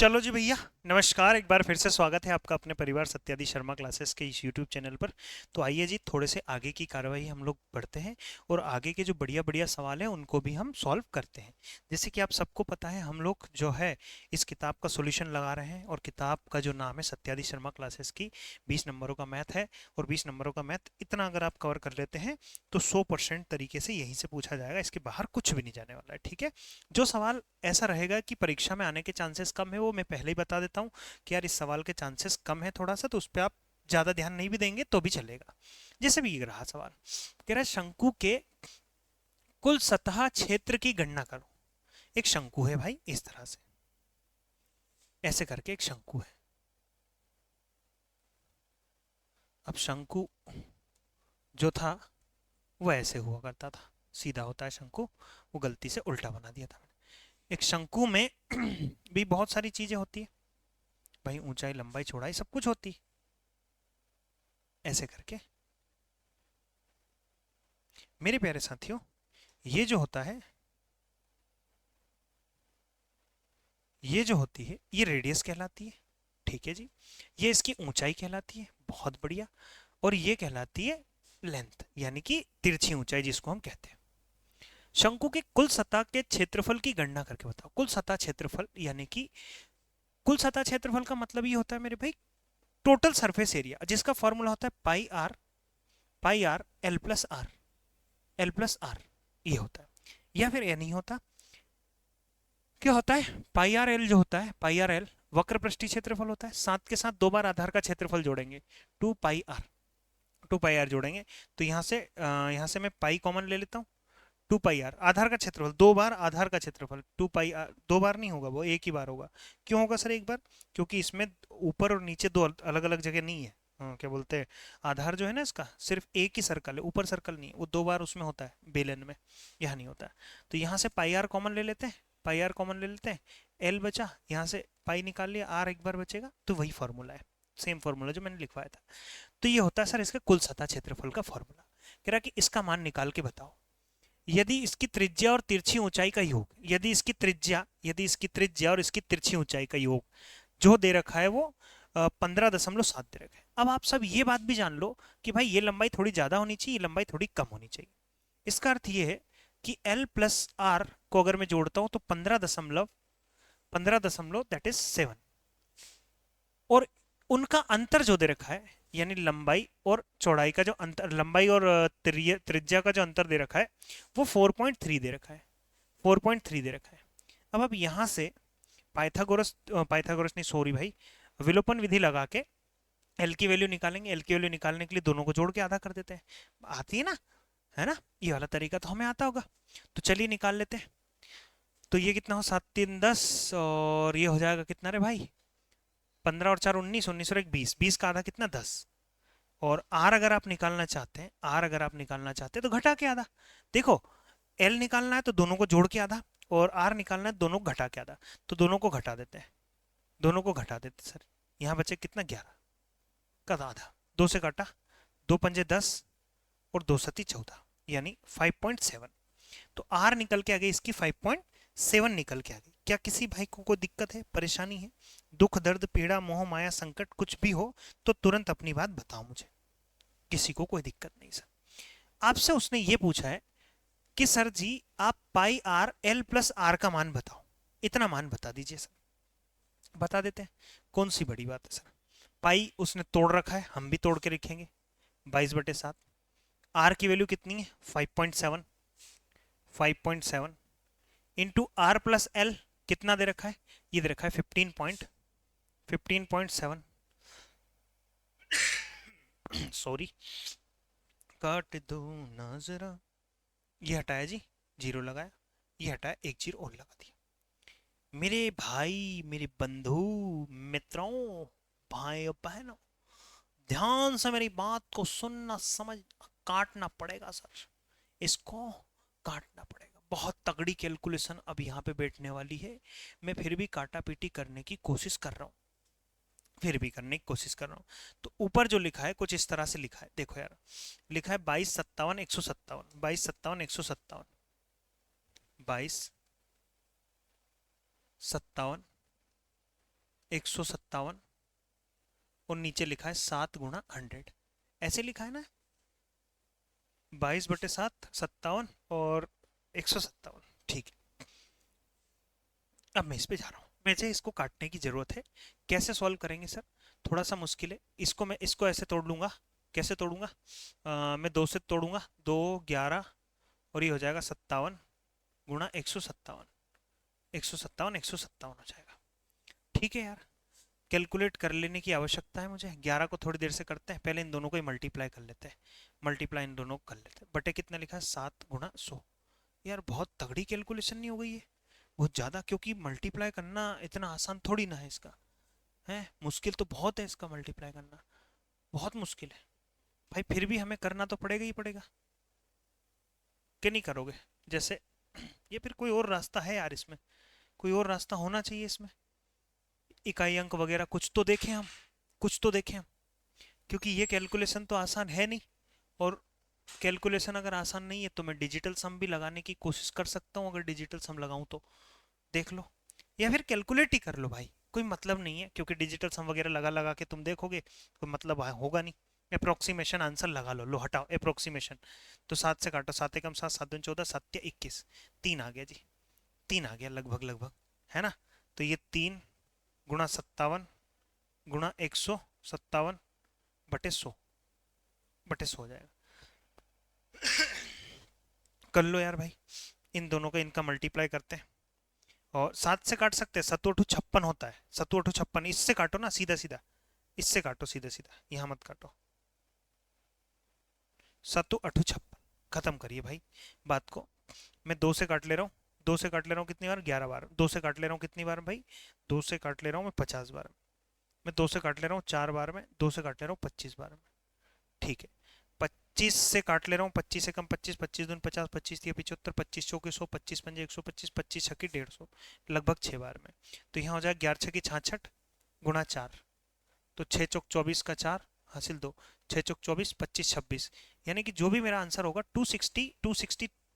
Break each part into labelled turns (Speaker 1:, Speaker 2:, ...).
Speaker 1: चलो जी भैया, नमस्कार। एक बार फिर से स्वागत है आपका अपने परिवार सत्यादि शर्मा क्लासेस के इस यूट्यूब चैनल पर। तो आइए जी, थोड़े से आगे की कार्रवाई हम लोग बढ़ते हैं और आगे के जो बढ़िया बढ़िया सवाल हैं उनको भी हम सॉल्व करते हैं। जैसे कि आप सबको पता है, हम लोग जो है इस किताब का सॉल्यूशन लगा रहे हैं और किताब का जो नाम है सत्यादि शर्मा क्लासेस की। 20 नंबरों का मैथ है और 20 नंबरों का मैथ इतना अगर आप कवर कर लेते हैं तो 100% तरीके से यहीं से पूछा जाएगा। इसके बाहर कुछ भी नहीं जाने वाला है, ठीक है। जो सवाल ऐसा रहेगा कि परीक्षा में आने के चांसेस कम है, वो मैं पहले ही बता देता हूँ कि यार इस सवाल के चांसेस कम है थोड़ा सा, तो उस पर आप ज्यादा ध्यान नहीं भी देंगे तो भी चलेगा। जैसे भी ये रहा सवाल, कह रहा है शंकु के कुल सतह क्षेत्र की गणना करो। एक शंकु है भाई, इस तरह से ऐसे करके एक शंकु है। अब शंकु जो था वो ऐसे हुआ करता था, सीधा होता है शंकु, वो गलती से उल्टा बना दिया था मैंने। एक शंकु में भी बहुत सारी चीजें होती है भाई, ऊंचाई लंबाई चौड़ाई सब कुछ होती है। ऐसे करके मेरे प्यारे साथियों, ये जो होता है, ये जो होती है ये रेडियस कहलाती है, ठीक है जी। ये इसकी ऊंचाई कहलाती है, बहुत बढ़िया। और ये कहलाती है लेंथ, यानी कि तिरछी ऊंचाई जिसको हम कहते हैं। शंकु के कुल सतह के क्षेत्रफल की गणना करके बताओ। कुल सतह क्षेत्रफल यानी कि कुल सतह क्षेत्रफल का मतलब ये होता है मेरे भाई टोटल सरफेस एरिया, जिसका फॉर्मूला होता है pi r l plus r, l plus r ये होता है। या फिर ये नहीं होता, क्या होता है पाई आर एल, जो होता है पाई आर एल वक्र पृष्ठीय क्षेत्रफल होता है। साथ के साथ दो बार आधार का क्षेत्रफल जोड़ेंगे, two pi r, two pi r जोड़ेंगे। तो यहाँ से मैं पाई कॉमन ले लेता हूँ। टू पाई आर आधार का क्षेत्रफल, दो बार आधार का क्षेत्रफल, टू पाई आर, दो बार नहीं होगा, वो एक ही बार होगा। क्यों होगा सर एक बार? क्योंकि इसमें ऊपर और नीचे दो अलग अलग जगह नहीं है। क्या बोलते हैं, आधार जो है ना इसका सिर्फ एक ही सर्कल है, ऊपर सर्कल नहीं है, वो दो बार उसमें होता है बेलन में, यहाँ नहीं होता है। तो यहाँ से पाई आर कॉमन ले लेते हैं, पाई आर कॉमन ले लेते हैं, एल बचा, यहाँ से पाई निकाल लिया, आर एक बार बचेगा, तो वही फॉर्मूला है, सेम फॉर्मूला जो मैंने लिखवाया था। तो ये होता है सर इसका कुल सतह क्षेत्रफल का फॉर्मूला। कह रहा कि इसका मान निकाल के बताओ। यदि इसकी त्रिज्या और तिरछी ऊंचाई का योग, यदि इसकी त्रिज्या और इसकी तिरछी ऊंचाई का योग जो दे रखा है वो 15.7 दे रखा है। अब आप सब ये बात भी जान लो कि भाई ये लंबाई थोड़ी ज्यादा होनी चाहिए, ये लंबाई थोड़ी कम होनी चाहिए। इसका अर्थ ये है कि एल प्लस आर को अगर मैं जोड़ता हूं तो 15.7 दैट इज 7। और उनका अंतर जो दे रखा है, यानी लंबाई और चौड़ाई का जो अंतर, लंबाई और त्रिज्या का जो अंतर दे रखा है वो 4.3 दे रखा है, 4.3 दे रखा है। अब आप यहां से पाइथागोरस नहीं सॉरी भाई, विलोपन विधि लगा के एल की वैल्यू निकालेंगे। एल की वैल्यू निकालने के लिए दोनों को जोड़ के आधा कर देते हैं, आती है ना, ये वाला तरीका तो हमें आता होगा। तो चलिए निकाल लेते हैं। तो ये कितना हो, 7 3 10, और ये हो जाएगा कितना रे भाई, 15 और 4 19, 19 और 1 20, 20 का आधा कितना 10। और आर अगर आप निकालना चाहते हैं, आर अगर आप निकालना चाहते हैं तो घटा के आधा। देखो, एल निकालना है तो दोनों को जोड़ के आधा, और आर निकालना है दोनों को घटा के आधा। तो दोनों को घटा देते हैं, दोनों को घटा देते सर। यहाँ बचे कितना 11 का आधा, दो से काटा, दो पंजे 10 और दो सती 14, यानी 5.7। तो आर निकल के आ गई इसकी 5.7 निकल के आ गई। क्या किसी भाई को कोई दिक्कत है, परेशानी है? दुख दर्द पीड़ा मोह माया संकट कुछ भी हो तो तुरंत अपनी बात बताओ मुझे, किसी को कोई दिक्कत नहीं सर। आपसे उसने ये पूछा है कि सर जी आप पाई आर एल प्लस आर का मान बताओ, इतना मान बता दीजिए सर। बता देते हैं, कौन सी बड़ी बात है सर। पाई उसने तोड़ रखा है, हम भी तोड़ के लिखेंगे, 22/7। आर की वैल्यू कितनी है 5.7, 5.7 इंटू आर प्लस एल कितना दे रखा है, ये दे रखा है 15.7। सॉरी, काट दो नजरा, ये हटाया जी, जीरो लगाया, ये हटाया, एक जीरो और लगा दिया। मेरे भाई, मेरे बंधु, मित्रों, भाई और बहनों, ध्यान से मेरी बात को सुनना, समझ, काटना पड़ेगा सर, इसको काटना पड़ेगा। बहुत तगड़ी कैलकुलेशन अब यहाँ पे बैठने वाली है। मैं फिर भी काटा पीटी करने की कोशिश कर रहा हूँ, फिर भी करने की कोशिश कर रहा हूँ। तो ऊपर जो लिखा है कुछ इस तरह से लिखा है, देखो यार, लिखा है 2257 157, 2257 157, 2257 157 और नीचे लिखा है 7 गुणा 100, ऐसे लिखा है ना, 22/7 57 और 157। ठीक है, अब मैं इस पे जा रहा हूँ, मुझे इसको काटने की जरूरत है। कैसे सॉल्व करेंगे सर, थोड़ा सा मुश्किल है। इसको मैं इसको ऐसे तोड़ लूंगा, कैसे तोड़ूंगा, मैं 2 से तोड़ूंगा, 2 11 और ये हो जाएगा 57 गुणा 157, 157 157 हो जाएगा। ठीक है यार, कैलकुलेट कर लेने की आवश्यकता है मुझे। 11 को थोड़ी देर से करते हैं, पहले इन दोनों को ही मल्टीप्लाई कर लेते हैं, मल्टीप्लाई इन दोनों को कर लेते हैं। बटे कितना लिखा है, 7 गुणा 100। यार बहुत तगड़ी कैलकुलेशन नहीं हो गई है, बहुत ज़्यादा, क्योंकि मल्टीप्लाई करना इतना आसान थोड़ी ना है इसका, है मुश्किल तो बहुत है इसका, मल्टीप्लाई करना बहुत मुश्किल है भाई। फिर भी हमें करना तो पड़ेगा ही पड़ेगा, कि नहीं करोगे जैसे। ये फिर कोई और रास्ता है यार इसमें, कोई और रास्ता होना चाहिए इसमें, इकाई अंक वगैरह कुछ तो देखें हम, कुछ तो देखें हम, क्योंकि ये कैलकुलेशन तो आसान है नहीं। और कैलकुलेशन अगर आसान नहीं है तो मैं डिजिटल सम भी लगाने की कोशिश कर सकता हूँ, अगर डिजिटल सम लगाऊं तो देख लो, या फिर कैलकुलेट ही कर लो भाई, कोई मतलब नहीं है, क्योंकि डिजिटल सम वगैरह लगा लगा के तुम देखोगे कोई मतलब होगा नहीं। अप्रोक्सीमेशन आंसर लगा लो, लो हटाओ अप्रोक्सीमेशन। तो 7 से काटो, 7 एकम 7, 7 दूनी 14, 7 या 21, 3 आ गया जी, 3 आ गया लगभग लगभग, है ना। तो ये 3 गुणा 57 गुणा 157 बटे 100, बटे 100 हो जाएगा। कर लो यार भाई, इन दोनों का इनका मल्टीप्लाई करते हैं, और 7 से काट सकते हैं, 7 अठू 56 होता है, 7 अठू 56, इससे काटो ना सीधा सीधा, इससे काटो सीधा सीधा, यहाँ मत काटो, 7 अठू 56, खत्म करिए भाई बात को। मैं 2 से काट ले रहा हूँ, 2 से काट ले रहा हूँ कितनी बार, 11 बार। 2 से काट ले रहा हूँ कितनी बार भाई, 2 से काट ले रहा हूँ मैं 50 बार में। मैं 2 से काट ले रहा हूँ 4 बार में, 2 से काट ले रहा हूँ 25 बार में। ठीक है, 25 से काट ले रहा हूँ, 25 से कम 25, 25 दून 50, 25 या 75, 25 चौके 100, 25 पंजे 125, 25 छक्की 150, लगभग 6 बार में। तो यहाँ हो जाएगा 11 छक्की 66 गुणा 4, तो 6 चौक 24 का 4 हासिल 2, 6 चौक 24, 25 26, यानी कि जो भी मेरा आंसर होगा 260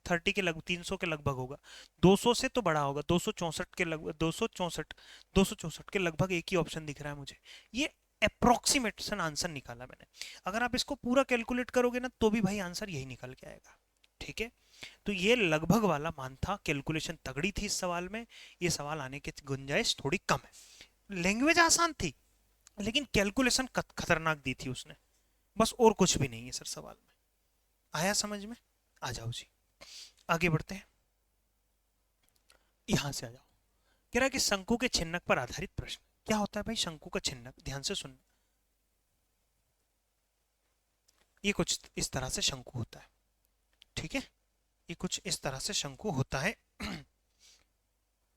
Speaker 1: 30 के लगभग, 300 के लगभग होगा। 200 से तो बड़ा होगा, 264 के लगभग, 264 के लगभग एक ही ऑप्शन दिख रहा है मुझे। ये अप्रोक्सीमेशन आंसर निकाला मैंने। अगर आप इसको पूरा कैलकुलेट करोगे ना तो भी भाई आंसर यही निकल के आएगा। ठीक है, तो ये लगभग वाला मान था, कैलकुलेशन तगड़ी थी इस सवाल में, ये सवाल आने की गुंजाइश थोड़ी कम है। लैंग्वेज आसान थी लेकिन कैलकुलेशन खतरनाक दी थी उसने, बस और कुछ भी नहीं है सर सवाल में। आया समझ में, आ जाओ जी, आगे बढ़ते हैं, यहां से आ जाओ। कह रहा है कि शंकु के छिन्नक पर आधारित प्रश्न। क्या होता है भाई शंकु का छिन्नक, ध्यान से सुनना। ये कुछ इस तरह से शंकु होता है, ठीक है, ये कुछ इस तरह से शंकु होता है।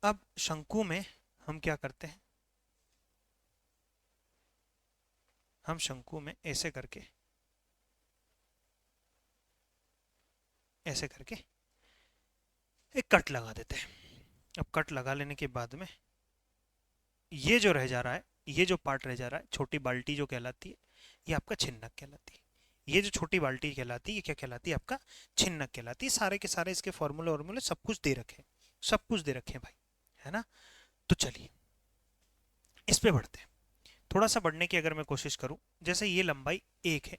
Speaker 1: अब शंकु में हम क्या करते हैं, हम शंकु में ऐसे करके, ऐसे करके एक कट लगा देते हैं। अब कट लगा लेने के बाद में ये जो रह जा रहा है, ये जो पार्ट रह जा रहा है, छोटी बाल्टी जो कहलाती है, ये आपका छिन्नक कहलाती है। ये जो छोटी बाल्टी कहलाती है ये क्या कहलाती है, आपका छिन्नक कहलाती है। सारे के सारे इसके फॉर्मूले वॉर्मूले सब कुछ दे रखे, सब कुछ दे रखे हैं भाई, है ना। तो चलिए इस पे बढ़ते हैं। थोड़ा सा बढ़ने की अगर मैं कोशिश करूं, जैसे ये लंबाई 1 है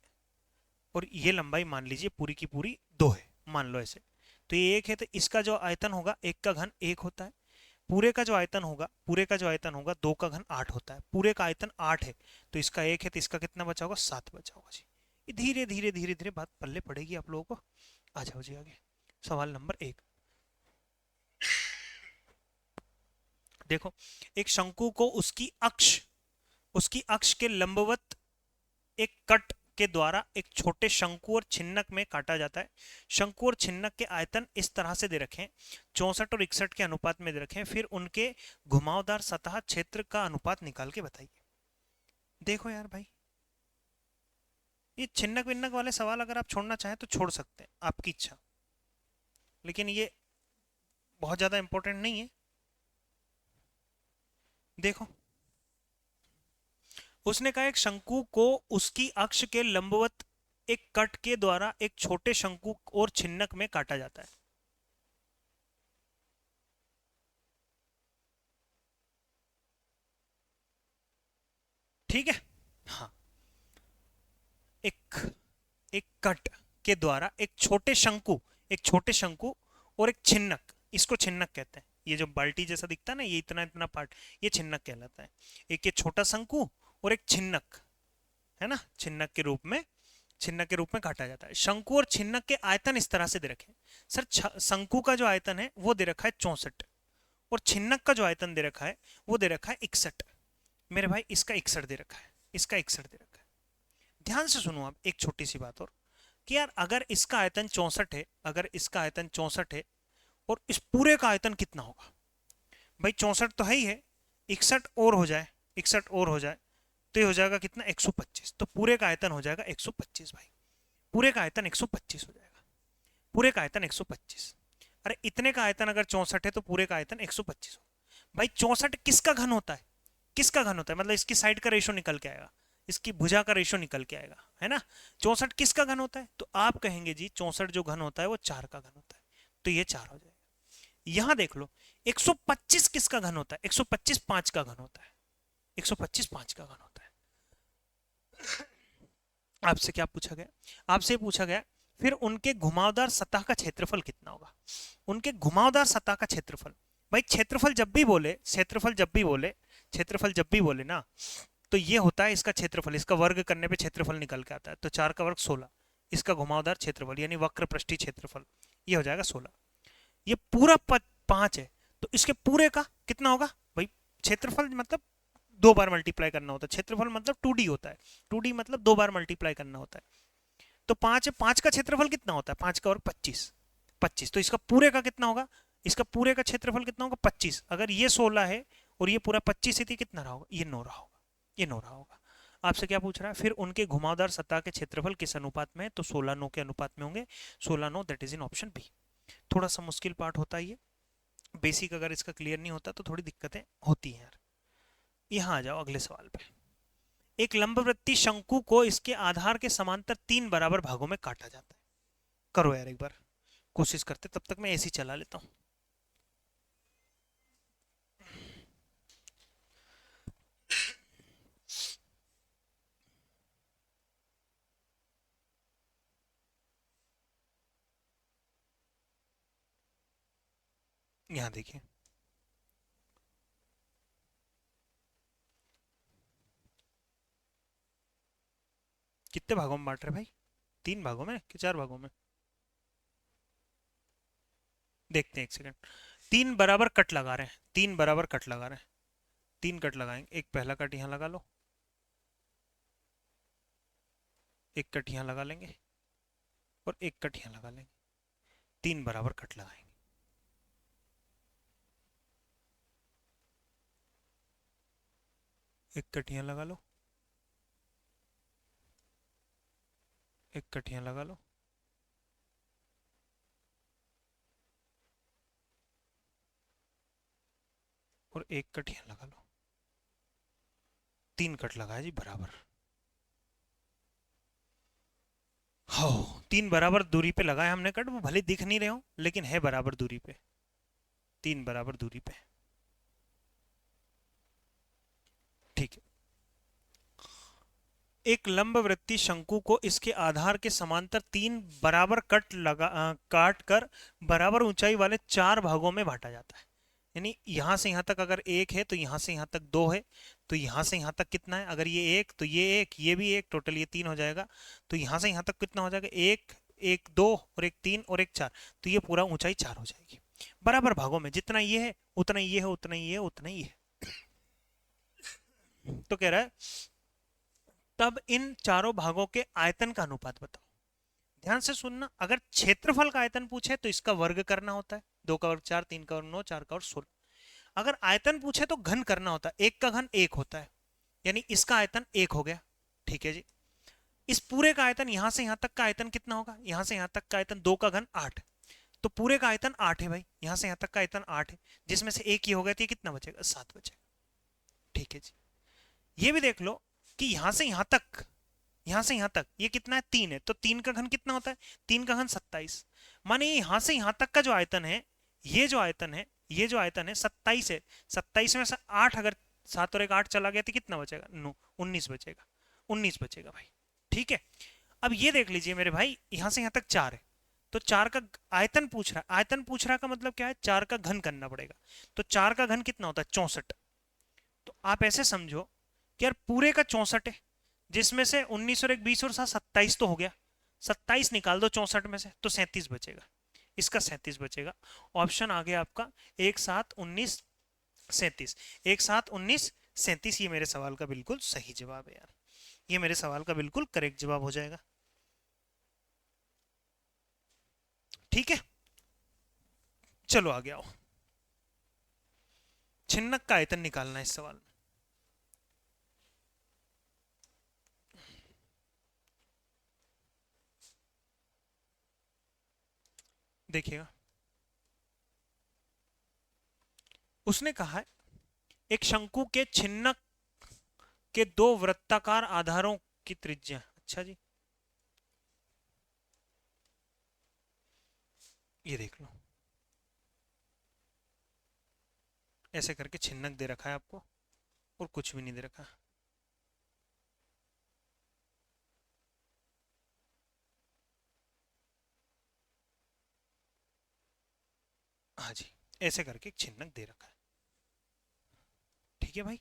Speaker 1: और ये लंबाई मान लीजिए पूरी की पूरी 2 है, मान लो ऐसे। तो ये 1 है तो इसका जो आयतन होगा 1 का घन 1 होता है, पूरे का जो आयतन होगा, पूरे का जो आयतन होगा 2 का घन 8 होता है, पूरे का आयतन 8 है, तो इसका 1 है तो इसका कितना बचा होगा, 7 बचा होगा जी। ये धीरे धीरे धीरे धीरे बात पल्ले पड़ेगी आप लोगों को। आ जाओ जी आगे, सवाल नंबर 1। देखो, एक शंकु को उसकी अक्ष के लंबवत एक कट के द्वारा एक छोटे शंकु और छिन्नक में काटा जाता है। शंकु और छिन्नक के आयतन इस तरह से दे रखे हैं, 64 और 61 के अनुपात में दे रखे हैं। फिर उनके घुमावदार सतह क्षेत्र का अनुपात निकाल के बताइए। देखो यार भाई, ये छिन्नक विन्नक वाले सवाल अगर आप छोड़ना चाहें तो छोड़ सकते हैं, आपकी इच्छा, लेकिन ये बहुत ज्यादा इंपॉर्टेंट नहीं है। देखो, उसने कहा एक शंकु को उसकी अक्ष के लंबवत एक कट के द्वारा एक छोटे शंकु और छिन्नक में काटा जाता है। ठीक है। हाँ, एक एक कट के द्वारा एक छोटे शंकु और एक छिन्नक, इसको छिन्नक कहते हैं। ये जो बाल्टी जैसा दिखता है ना, ये इतना इतना पार्ट, ये छिन्नक कहलाता है। एक ये छोटा शंकु और एक छिन्नक, है ना, छिन्नक के रूप में काटा जाता है। शंकु और छिन्नक के आयतन इस तरह से दे रखे हैं सर। शंकु का जो आयतन है वो दे रखा है 64, और छिन्नक का जो आयतन दे रखा है वो दे रखा है 61। मेरे भाई इसका 61 दे रखा है, इसका 61 दे रखा है। ध्यान से सुनो आप एक छोटी सी बात और, कि यार अगर इसका आयतन 64 है, अगर इसका आयतन 64 है, और इस पूरे का आयतन कितना होगा भाई? 64 तो है ही है, 61 और हो जाए, 61 और हो जाए तो ये हो जाएगा कितना? 125। तो पूरे का आयतन हो जाएगा 125 भाई, पूरे का आयतन 125 हो जाएगा, पूरे का आयतन 125। अरे इतने का आयतन अगर 64 है तो पूरे का आयतन 125 हो भाई। 64 किसका घन होता है? किसका घन होता है मतलब इसकी साइड का रेशो निकल के आएगा, इसकी भुजा का रेशो निकल के आएगा, है ना। 64 किसका घन होता है? तो आप कहेंगे जी 64 जो घन होता है वो 4 का घन होता है, तो ये 4 हो जाएगा। यहां देख लो 125 किसका घन होता है? 125 5 का घन होता है, 125 5 का घन होता है। आपसे क्या पूछा गया? आपसे पूछा गया फिर उनके घुमावदार सतह का क्षेत्रफल कितना होगा? उनके घुमावदार सतह का क्षेत्रफल। भाई क्षेत्रफल जब भी बोले, क्षेत्रफल जब भी बोले, क्षेत्रफल जब भी बोले ना, तो ये होता है इसका क्षेत्रफल, इसका वर्ग करने पे क्षेत्रफल निकल के आता है। तो 4 का वर्ग 16, इसका घुमावदार क्षेत्रफल यानी वक्र पृष्ठीय क्षेत्रफल ये हो जाएगा 16। ये पूरा 5 है, तो इसके पूरे का कितना होगा भाई? क्षेत्रफल मतलब 2 बार मल्टीप्लाई करना होता है, क्षेत्रफल मतलब 2D होता है, 2D मतलब 2 बार मल्टीप्लाई करना होता है। तो 5 है, 5 का क्षेत्रफल कितना होता है? 5 का और 25, 25। तो इसका पूरे का कितना होगा? इसका पूरे का क्षेत्रफल कितना होगा? 25। अगर ये 16 है और ये पूरा 25 है तो कितना रहा होगा? ये 9 रहा होगा, ये 9 रहा होगा। आपसे क्या पूछ रहा है? फिर उनके घुमावदार सतह के क्षेत्रफल किस अनुपात में है? तो 16:9 के अनुपात में होंगे, 16:9, that is in option B. थोड़ा सा मुश्किल पार्ट होता है ये, बेसिक अगर इसका क्लियर नहीं होता तो थोड़ी दिक्कतें होती हैं यार। यहाँ आ जाओ अगले सवाल पे। एक लंबवृत्तीय शंकु को इसके आधार के समांतर 3 बराबर भागों में काटा जाता है। करो यार एक बार कोशिश करते, तब तक मैं ऐसे ही चला लेता हूँ। यहाँ देखिए, कितने भागों में बांट रहे भाई? 3 भागों में कि 4 भागों में? देखते हैं एक सेकंड। 3 बराबर कट लगा रहे हैं, 3 बराबर कट लगा रहे हैं, 3 कट लगाएंगे। एक पहला कट यहाँ लगा लो, एक कट यहाँ लगा लेंगे, और एक कट यहाँ लगा लेंगे। 3 बराबर कट लगाएंगे। एक कट यहाँ लगा लो, एक कट यहाँ लगा लो, और एक कट यहाँ लगा लो। 3 कट लगाया जी बराबर। हो, 3 बराबर दूरी पे लगाए हमने कट, वो भले दिख नहीं रहे हो लेकिन है बराबर दूरी पे, 3 बराबर दूरी पे। ठीक है। एक लंबवृत्तीय शंकु को इसके आधार के समांतर 3 बराबर काट कर बराबर ऊंचाई वाले 4 भागों में बांटा जाता है। यानी यहां से यहां तक अगर 1 है तो यहां से यहां तक 2 है, तो यहां से यहां तक कितना है? अगर ये 1 तो ये 1, ये भी 1, टोटल ये 3 हो जाएगा। तो यहां से यहां तक कितना हो जाएगा? 1 1 2 और एक 3 और एक 4, तो ये पूरा ऊंचाई 4 हो जाएगी बराबर भागों में। जितना ये है उतना ये है, उतना ये है, उतना ही है। तो कह रहा है तब इन चारों भागों के आयतन का अनुपात बताओ। ध्यान से सुनना, अगर क्षेत्रफल का आयतन पूछे तो इसका वर्ग करना होता है, 2 का वर्ग 4, 3 का वर्ग 9, 4 का वर्ग 16। अगर आयतन पूछे तो घन करना होता है, 1 का घन 1 होता है, यानी इसका आयतन 1 हो गया। ठीक है जी। इस पूरे का आयतन यहां से यहां तक का आयतन कितना होगा? यहां से यहां तक का आयतन 2 का घन 8, तो पूरे का आयतन 8 है भाई। यहां से यहां तक का आयतन 8 है, जिसमें से 1 ही हो गया तो ये कितना बचेगा? 7 बचेगा। ठीक है जी। ये भी देख लो कि यहां से यहां तक, यहां से यहां तक ये कितना है? 3 है, तो 3 का घन कितना होता है? 3 का घन 27। माने यहां से यहां तक का जो आयतन है, ये जो आयतन है, ये जो आयतन है 27 है। 27 में से 8 अगर 7 और 1 8 चला गया तो कितना बचेगा? 9, 19 बचेगा, 19 बचेगा भाई। ठीक है, अब ये देख लीजिए मेरे भाई, यहां से यहां तक 4 है, तो 4 का आयतन पूछ रहा है। आयतन पूछ रहा का मतलब क्या है? 4 का घन करना पड़ेगा। तो 4 का घन कितना होता है? 64। तो आप ऐसे समझो कि यार पूरे का 64 है, जिसमें से 19 और 1 20 और 7 27 तो हो गया। 27 निकाल दो 64 में से तो 37 बचेगा। इसका 37 बचेगा। ऑप्शन आ गया आपका 1 7 19 37। 1 7 19 37 ये मेरे सवाल का बिल्कुल सही जवाब है यार। ये मेरे सवाल का बिल्कुल करेक्ट जवाब हो जाएगा। ठीक है, चलो आगे आओ। छिन्नक का आयतन निकालना है इस सवाल में। देखिएगा, उसने कहा है एक शंकु के छिन्नक के दो वृत्ताकार आधारों की त्रिज्या। अच्छा जी, ये देख लो, ऐसे करके छिन्नक दे रखा है आपको और कुछ भी नहीं दे रखा। हाँ जी, ऐसे करके एक छिन्नक दे रखा है। ठीक है भाई,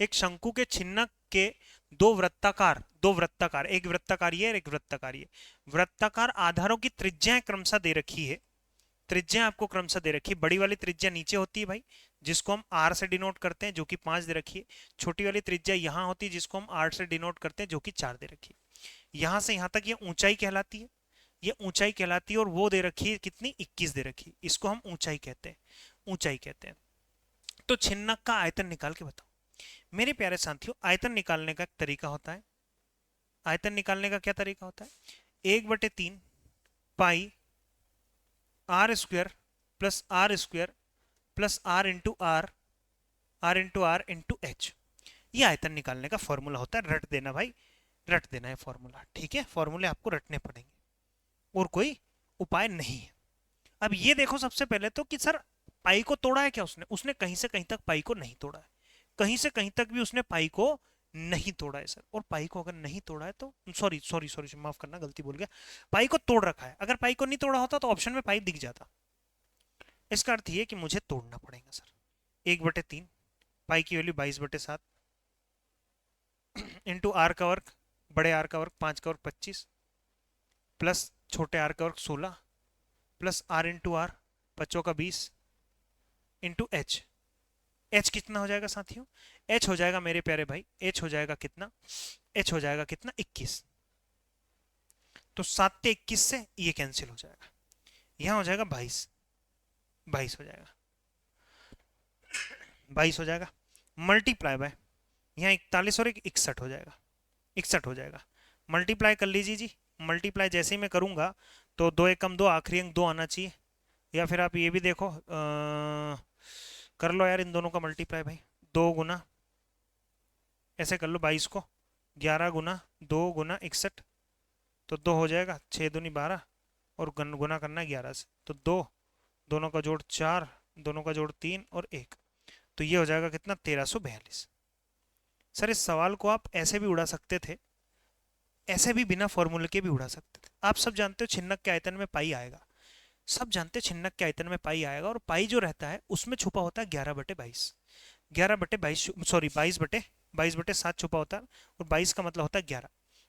Speaker 1: एक शंकु के छिन्नक के दो वृत्ताकार, एक वृत्ताकार ये और एक वृत्ताकार ये, वृत्ताकार आधारों की त्रिज्याएं क्रमशः दे रखी है। त्रिज्या आपको क्रमशः दे रखी है। बड़ी वाली त्रिज्या नीचे होती है भाई, जिसको हम आर से डिनोट करते हैं, जो कि 5 दे रखी है। छोटी वाली त्रिज्या यहाँ होती है, जिसको हम 8 से डिनोट करते हैं, जो कि 4 दे रखी है। यहाँ से यहाँ तक ये ऊंचाई कहलाती है, ये ऊंचाई कहलाती है, और वो दे रखी है कितनी? 21 दे रखी है। इसको हम ऊंचाई कहते हैं, ऊंचाई कहते हैं। तो छिन्नक का आयतन निकाल के बताओ मेरे प्यारे साथियों। आयतन निकालने का तरीका होता है, आयतन निकालने का क्या तरीका होता है? 1/3 pi are square plus r square plus r into are, are into r into H. ये आयतन निकालने का फॉर्मूला होता है। रट देना भाई, रट देना है फॉर्मूला। ठीक है, फॉर्मूले आपको रटने पड़ेंगे और कोई उपाय नहीं है। अब ये देखो सबसे पहले तो कि सर पाई को तोड़ा है क्या उसने? उसने कहीं से कहीं तक पाई को नहीं तोड़ा है, कहीं से कहीं तक भी उसने पाई को नहीं तोड़ा है सर। और पाई को अगर नहीं तोड़ा है तो सॉरी सॉरी सॉरी माफ करना, गलती बोल गया। पाई को तोड़ रखा है। अगर पाई को नहीं तोड़ा होता तो ऑप्शन में पाई दिख जाता। इसका अर्थ ये कि मुझे तोड़ना पड़ेगा सर। 1/3 पाई की वैल्यू 22/7 इंटू आर का वर्ग, बड़े आर का वर्ग 5 का वर्ग 25 प्लस छोटे आर का वर्ग 16 प्लस आर इंटू आर 5 का 20 इंटू एच। एच कितना हो जाएगा साथियों? एच हो जाएगा मेरे प्यारे भाई, एच हो जाएगा कितना? एच हो जाएगा कितना? 21। तो 7 से 21 से ये कैंसिल हो जाएगा, यहां हो जाएगा 22, 22 हो जाएगा, 22 हो जाएगा। मल्टीप्लाई बाय यहाँ 41 और 61 हो जाएगा, 61 हो जाएगा। मल्टीप्लाई कर लीजिए जी। मल्टीप्लाई जैसे ही मैं करूंगा तो 2 एकम 2, आखिरी अंक 2 आना चाहिए। या फिर आप ये भी देखो, कर लो यार इन दोनों का मल्टीप्लाई भाई। 2 गुना, ऐसे कर लो 22 को, 11 गुना 2 गुना 61, तो 2 हो जाएगा, 6 दूनी 12 और गुना करना है 11 से, तो 2, दोनों का जोड़ 4, दोनों का जोड़ 3 और 1, तो ये हो जाएगा कितना? 1342। सर इस सवाल को आप ऐसे भी उड़ा सकते थे, ऐसे भी बिना फॉर्मूले के भी उड़ा सकते थे। आप सब जानते हो छिन्नक के आयतन में पाई आएगा, सब जानते हैं छिन्नक के आयतन में पाई आएगा, और पाई जो रहता है उसमें छुपा होता है 11/22, 11/22 सॉरी 22/7 छुपा होता है, और 22 का मतलब होता है 11।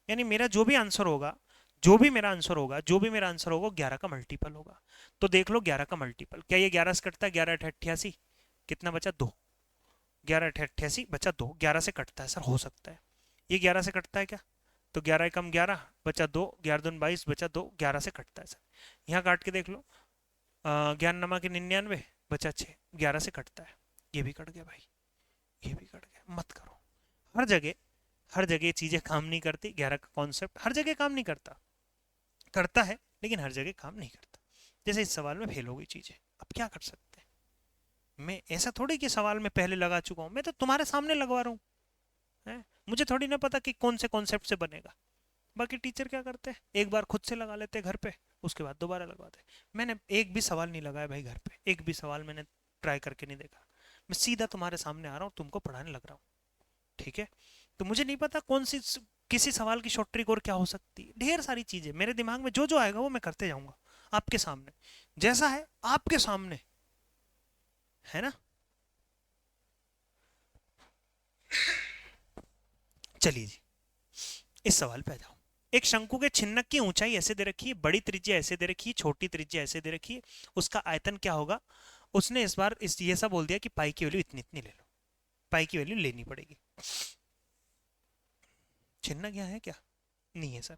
Speaker 1: यानी मेरा जो भी आंसर होगा, जो भी मेरा आंसर होगा, जो भी मेरा आंसर होगा 11 का मल्टीपल होगा। तो देख लो 11 का मल्टीपल क्या, ये 11 से कटता है? 11×8 = 88, कितना बचा? 2। 11×8 = 88 बचा 2, 11 से कटता है सर, हो सकता है ये 11 से कटता है क्या? तो 11 कम 11 बचा 2, 11 दूनी 22 बचा 2, 11 से कटता है सर। यहाँ काट के देख लो, 11 के 99 बचा 6, 11 से कटता है। ये भी कट गया भाई, ये भी कट गया। मत करो, हर जगह, हर जगह चीजें काम नहीं करती। 11 का कॉन्सेप्ट हर जगह काम नहीं करता, करता है लेकिन हर जगह काम नहीं करता। जैसे इस सवाल में फेल हो गई चीजें, अब क्या कर सकते हैं? मैं ऐसा थोड़ी कि सवाल में पहले लगा चुका हूं, मैं तो तुम्हारे सामने लगवा रहा हूँ, है? मुझे थोड़ी ना पता कि कौन से कॉन्सेप्ट से बनेगा। बाकी टीचर क्या करते हैं, एक बार खुद से लगा लेते हैं घर पे, उसके बाद दोबारा लगवाते हैं। मैंने एक भी सवाल नहीं लगाया भाई घर पे, एक भी सवाल मैंने ट्राई करके नहीं देखा, मैं सीधा तुम्हारे सामने आ रहा हूँ, तुमको पढ़ाने लग रहा हूँ, ठीक है? तो मुझे नहीं पता कौन सी किसी सवाल की शॉर्ट ट्रिक और क्या हो सकती है, ढेर सारी चीजें मेरे दिमाग में जो जो आएगा वो मैं करते जाऊंगा आपके सामने, जैसा है आपके सामने, है ना? चलिए जी, इस सवाल पे आ जाओ। एक शंकु के छिन्नक की ऊंचाई ऐसे दे रखी है, बड़ी त्रिज्या ऐसे दे रखी है, छोटी त्रिज्या ऐसे दे रखी है, उसका आयतन क्या होगा? उसने इस बार ये सब बोल दिया कि पाई की वैल्यू इतनी इतनी ले लो, पाई की वैल्यू लेनी पड़ेगी। छिन्नक यहाँ है क्या? नहीं है सर।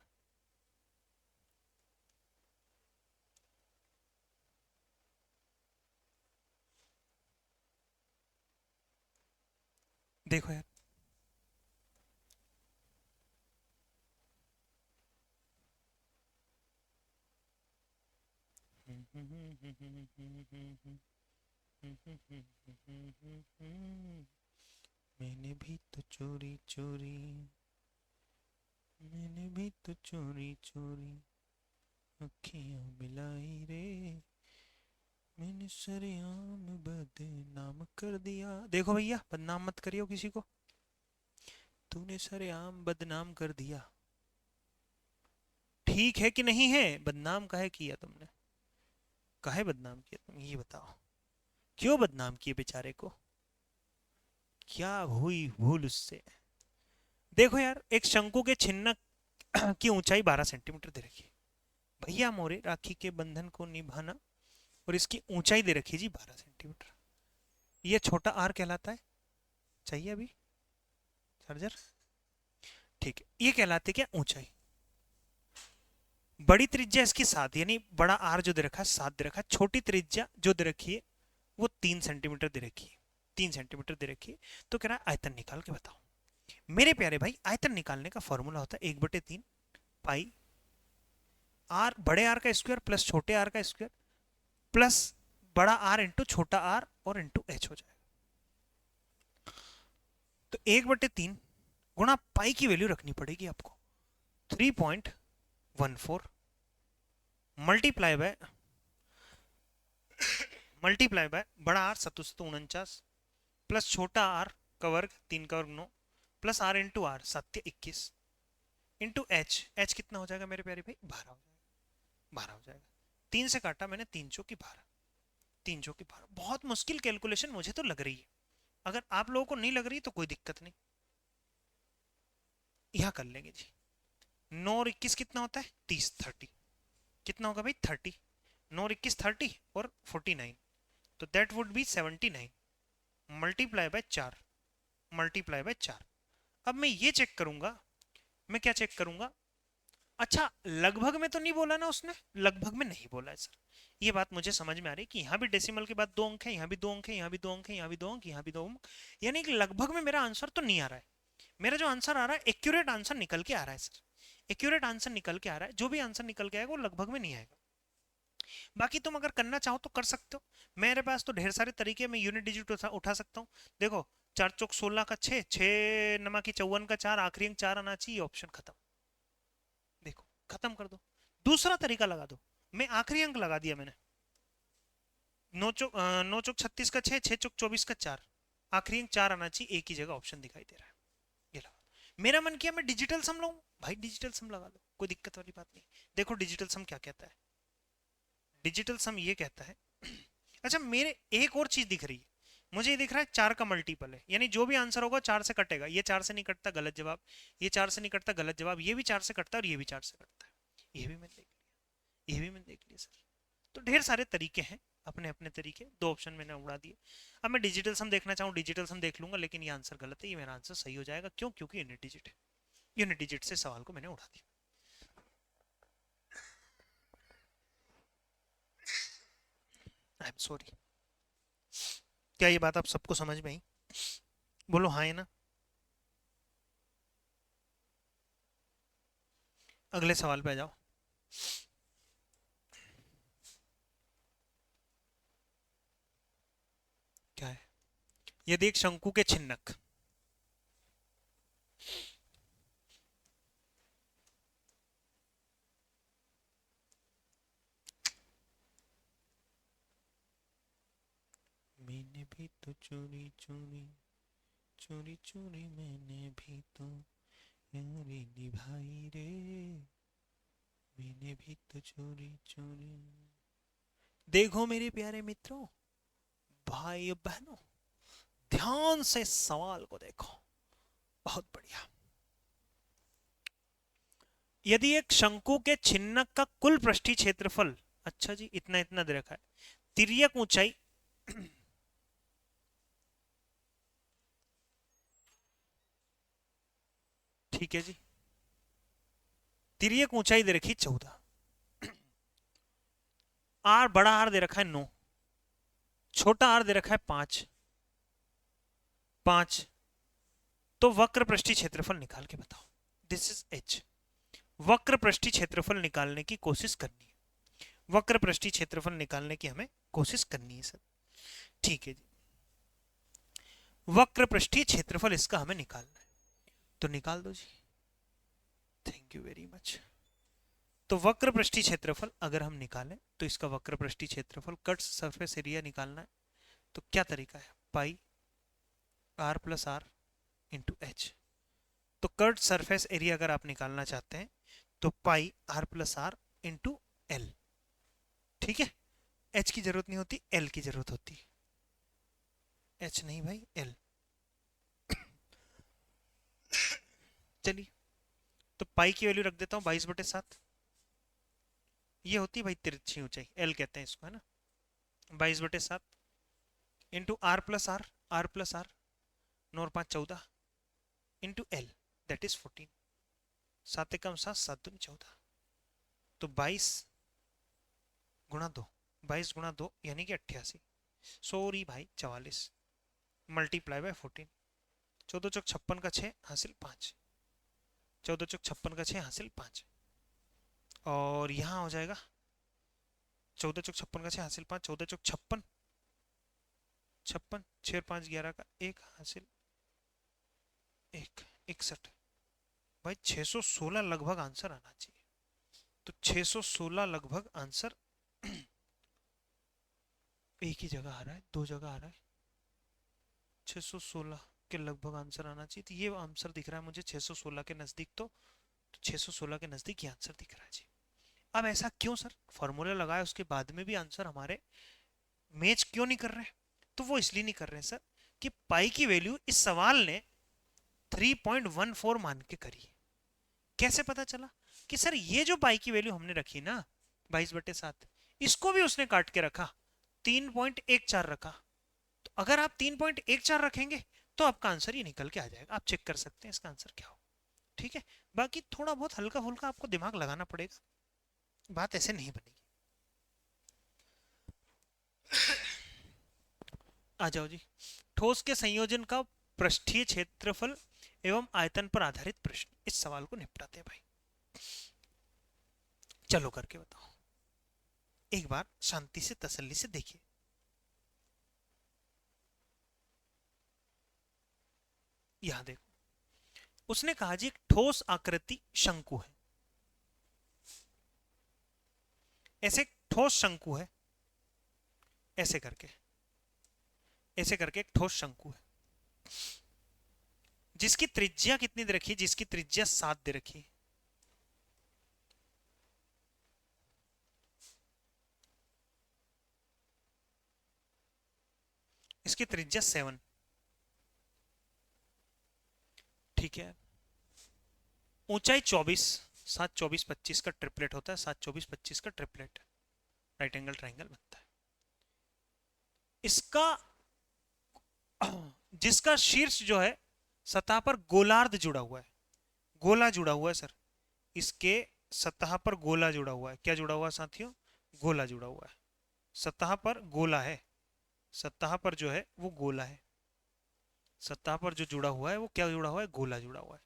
Speaker 1: देखो यार, मैंने भी तो चोरी चोरी, मैंने भी तो चोरी चोरी अखियां मिलाई रे, मैंने सरेआम बदनाम कर दिया। देखो भैया, बदनाम मत करियो किसी को, तूने सरेआम बदनाम कर दिया। ठीक है कि नहीं है? बदनाम काहे किया तुमने? काहे बदनाम किया तुम, ये बताओ, क्यों बदनाम किए बेचारे को? क्या हुई भूल उससे? देखो यार, एक शंकु के छिन्नक की ऊंचाई 12 सेंटीमीटर दे रखी है, भैया मोरे राखी के बंधन को निभाना, और इसकी ऊंचाई दे रखी है जी 12 सेंटीमीटर। ये छोटा आर कहलाता है, चाहिए अभी चार्जर, ठीक है, ये कहलाते क्या? ऊंचाई। बड़ी त्रिज्या इसकी 7, यानी बड़ा आर जो दे रखा है 7 दे रखा है, छोटी त्रिज्या जो दे रखी है वो 3 सेंटीमीटर दे रखी है, 3 सेंटीमीटर दे रखी है। तो कह रहा है आयतन निकाल के बताओ। मेरे प्यारे भाई, आयतन निकालने का फॉर्मूला होता है 1/3 पाई आर, बड़े आर का स्क्वायर प्लस छोटे आर का स्क्वायर प्लस बड़ा आर इंटू छोटा आर और इंटू एच हो जाएगा। तो 1/3 गुणा पाई की वैल्यू रखनी पड़ेगी आपको 3.14 मल्टीप्लाई बाय बड़ा आर 749 प्लस छोटा आर का वर्ग 3 का वर्ग 9 plus r into r 7 21 into H, h कितना हो जाएगा मेरे प्यारे भाई? 12 हो जाएगा, 12 हो जाएगा। 3 से काटा मैंने, 3 चौकी 12, 3 चौकी 12। बहुत मुश्किल कैलकुलेशन मुझे तो लग रही है, अगर आप लोगों को नहीं लग रही तो कोई दिक्कत नहीं, यहाँ कर लेंगे जी। 9 और 21 कितना होता है? 30, 30 कितना होगा भाई? 30। 9 और 21 30 और 49, तो that would be 79 multiply by 4, multiply by 4। अब मैं ये चेक करूंगा, मैं क्या चेक करूंगा? अच्छा, लगभग में तो नहीं बोला ना उसने? लगभग में नहीं बोला है सर, ये बात मुझे समझ में आ रही कि यहाँ भी डेसिमल के बाद 2 अंक है, यहाँ भी 2 अंक है, यहाँ भी 2 अंक है, यहाँ भी 2 अंक, यहाँ भी 2 अंक, यानी कि लगभग में मेरा आंसर तो नहीं आ रहा है। मेरा जो आंसर आ रहा है एक्यूरेट आंसर निकल के आ रहा है सर, एक्यूरेट आंसर निकल के आ रहा है। जो भी आंसर निकल के आएगा वो लगभग में नहीं आएगा। बाकी तुम अगर करना चाहो तो कर सकते हो, मेरे पास तो ढेर सारे तरीके, मैं यूनिट डिजिट उठा सकता हूँ। देखो, 4 चौक 16 का 6, 6 नमा की 54 का 4, आखिरी अंक 4 आना चाहिए, ऑप्शन खत्म। देखो, खत्म कर दो। दूसरा तरीका लगा दो, मैं आखिरी अंक लगा दिया मैंने, 9 चौक 36 का 6, 6 चौक 24 का 4, आखिरी अंक 4 आना चाहिए, एक ही जगह ऑप्शन दिखाई दे रहा है, ये लगा। मेरा मन किया मैं डिजिटल सम लाऊं, भाई डिजिटल सम लगा लो, कोई दिक्कत वाली बात नहीं। देखो डिजिटल सम क्या कहता है, डिजिटल सम ये कहता है अच्छा, मेरे एक और चीज दिख रही है, मुझे ये दिख रहा है 4 का मल्टीपल है, यानी जो भी आंसर होगा 4 से कटेगा। ये 4 से नहीं कटता, गलत जवाब। ये 4 से नहीं कटता, गलत जवाब। ये भी 4 से कटता है और ये भी 4 से कटता है। ये भी मैंने देख लिया, ये भी मैंने देख लिया सर। तो ढेर सारे तरीके हैं, अपने अपने तरीके। 2 ऑप्शन मैंने उड़ा दिए। अब मैं डिजिटल सम देखना चाहूँ, डिजिटल सम देख लूंगा, लेकिन ये आंसर गलत है, ये मेरा आंसर सही हो जाएगा। क्यों? क्योंकि यूनिट डिजिट है। यूनिट डिजिट से सवाल को मैंने उड़ा दिया। I am sorry. क्या ये बात आप सबको समझ में आई? बोलो हाँ है ना? अगले सवाल पे आ जाओ। क्या है? यदि एक शंकु के छिन्नक मैंने भी तो चोरी चोरी चोरी चोरी मैंने भी तो यारी निभाई रे, मैंने भी तो चोरी चोरी। देखो मेरे प्यारे मित्रों, भाई बहनों, ध्यान से सवाल को देखो। बहुत बढ़िया। यदि एक शंकु के छिन्नक का कुल पृष्ठीय क्षेत्रफल, अच्छा जी इतना इतना दे रखा है, तिर्यक ऊंचाई ठीक है जी, तिर्यक ऊंचाई दे रखी 14, आर बड़ा आर दे रखा है 9, छोटा आर दे रखा है 5 5, तो वक्र पृष्ठीय क्षेत्रफल निकाल के बताओ। This is H. वक्र पृष्ठीय क्षेत्रफल निकालने की कोशिश करनी है, वक्र पृष्ठीय क्षेत्रफल निकालने की हमें कोशिश करनी है सर। ठीक है जी, वक्र पृष्ठीय क्षेत्रफल इसका हमें निकालना है, तो निकाल दो जी। Thank you very much. तो वक्र पृष्ठीय क्षेत्रफल अगर हम निकालें तो इसका वक्र पृष्ठीय क्षेत्रफल कट सरफेस एरिया निकालना है, तो क्या तरीका है, pi r plus r into h. तो कर्ट सरफेस एरिया अगर आप निकालना चाहते हैं तो pi r plus r into l. ठीक है, एच की जरूरत नहीं होती, एल की जरूरत होती। एच नहीं भाई, एल। चलिए, तो पाई की वैल्यू रख देता हूं 22/7। ये होती है भाई तिरछी ऊंचाई, एल कहते हैं इसको, है ना। 22/7 into r plus r, r plus r 9 और 5 14 इंटू एल, दैट इज 14। 7 एकम 7, 7 दूनी 14, तो 22 गुणा 2, 22 गुणा 2 यानी कि 88, सॉरी भाई 44 मल्टीप्लाई बाय 14। 14 चौक 56 का 6 हासिल 5, 14 चौक 56 का 6 हासिल 5, और यहाँ हो जाएगा 14 चौक 56 का 6 हासिल 5, 14 चौक 56 56, 6 5 11 का 1 हासिल 1 61। भाई 616 लगभग आंसर आना चाहिए, तो 616 लगभग आंसर एक ही जगह आ रहा है, दो जगह आ रहा है, 616 के लगभग आंसर आना चाहिए। तो ये आंसर दिख रहा है मुझे 616 के नजदीक, तो 616 के नजदीक ये आंसर दिख रहा है जी। अब ऐसा क्यों सर, फॉर्मूला लगाया उसके बाद में भी आंसर हमारे मैच क्यों नहीं कर रहे हैं? तो वो इसलिए नहीं कर रहे हैं सर कि पाई की वैल्यू इस सवाल ने 3.14 मान के करी है। कैसे पता चला कि सर ये जो पाई की वैल्यू हमने रखी ना 22/7, इसको भी उसने काट के रखा, 3.14 रखा। तो अगर आप 3.14 रखेंगे तो आपका आंसर ये निकल के आ जाएगा, आप चेक कर सकते हैं इसका आंसर क्या हो। ठीक है, बाकी थोड़ा बहुत हल्का फुल्का आपको दिमाग लगाना पड़ेगा, बात ऐसे नहीं बनेगी। आ जाओ जी, ठोस के संयोजन का पृष्ठीय क्षेत्रफल एवं आयतन पर आधारित प्रश्न, इस सवाल को निपटाते हैं भाई। चलो करके बताओ, एक बार शांति से तसल्ली से देखिए। यहां देखो, उसने कहा जी एक ठोस आकृति शंकु है, ऐसे ठोस शंकु है, ऐसे करके, ऐसे करके एक ठोस शंकु है जिसकी त्रिज्या कितनी दे रखी है, जिसकी त्रिज्या 7 दे रखी है। इसकी त्रिज्या 7, ठीक है। ऊंचाई 24, 7 24 25 का ट्रिपलेट होता है, 7 24 25 का ट्रिपलेट, राइट एंगल ट्राइंगल बनता है। इसका जिसका शीर्ष जो है सतह पर गोलार्ध जुड़ा हुआ है, गोला जुड़ा हुआ है सर, इसके सतह पर गोला जुड़ा हुआ है। क्या जुड़ा हुआ है साथियों? गोला जुड़ा हुआ है, सतह पर गोला है, सतह पर जो है वो गोला है, सतह पर जो जुड़ा हुआ है वो क्या जुड़ा हुआ है? गोला जुड़ा हुआ है।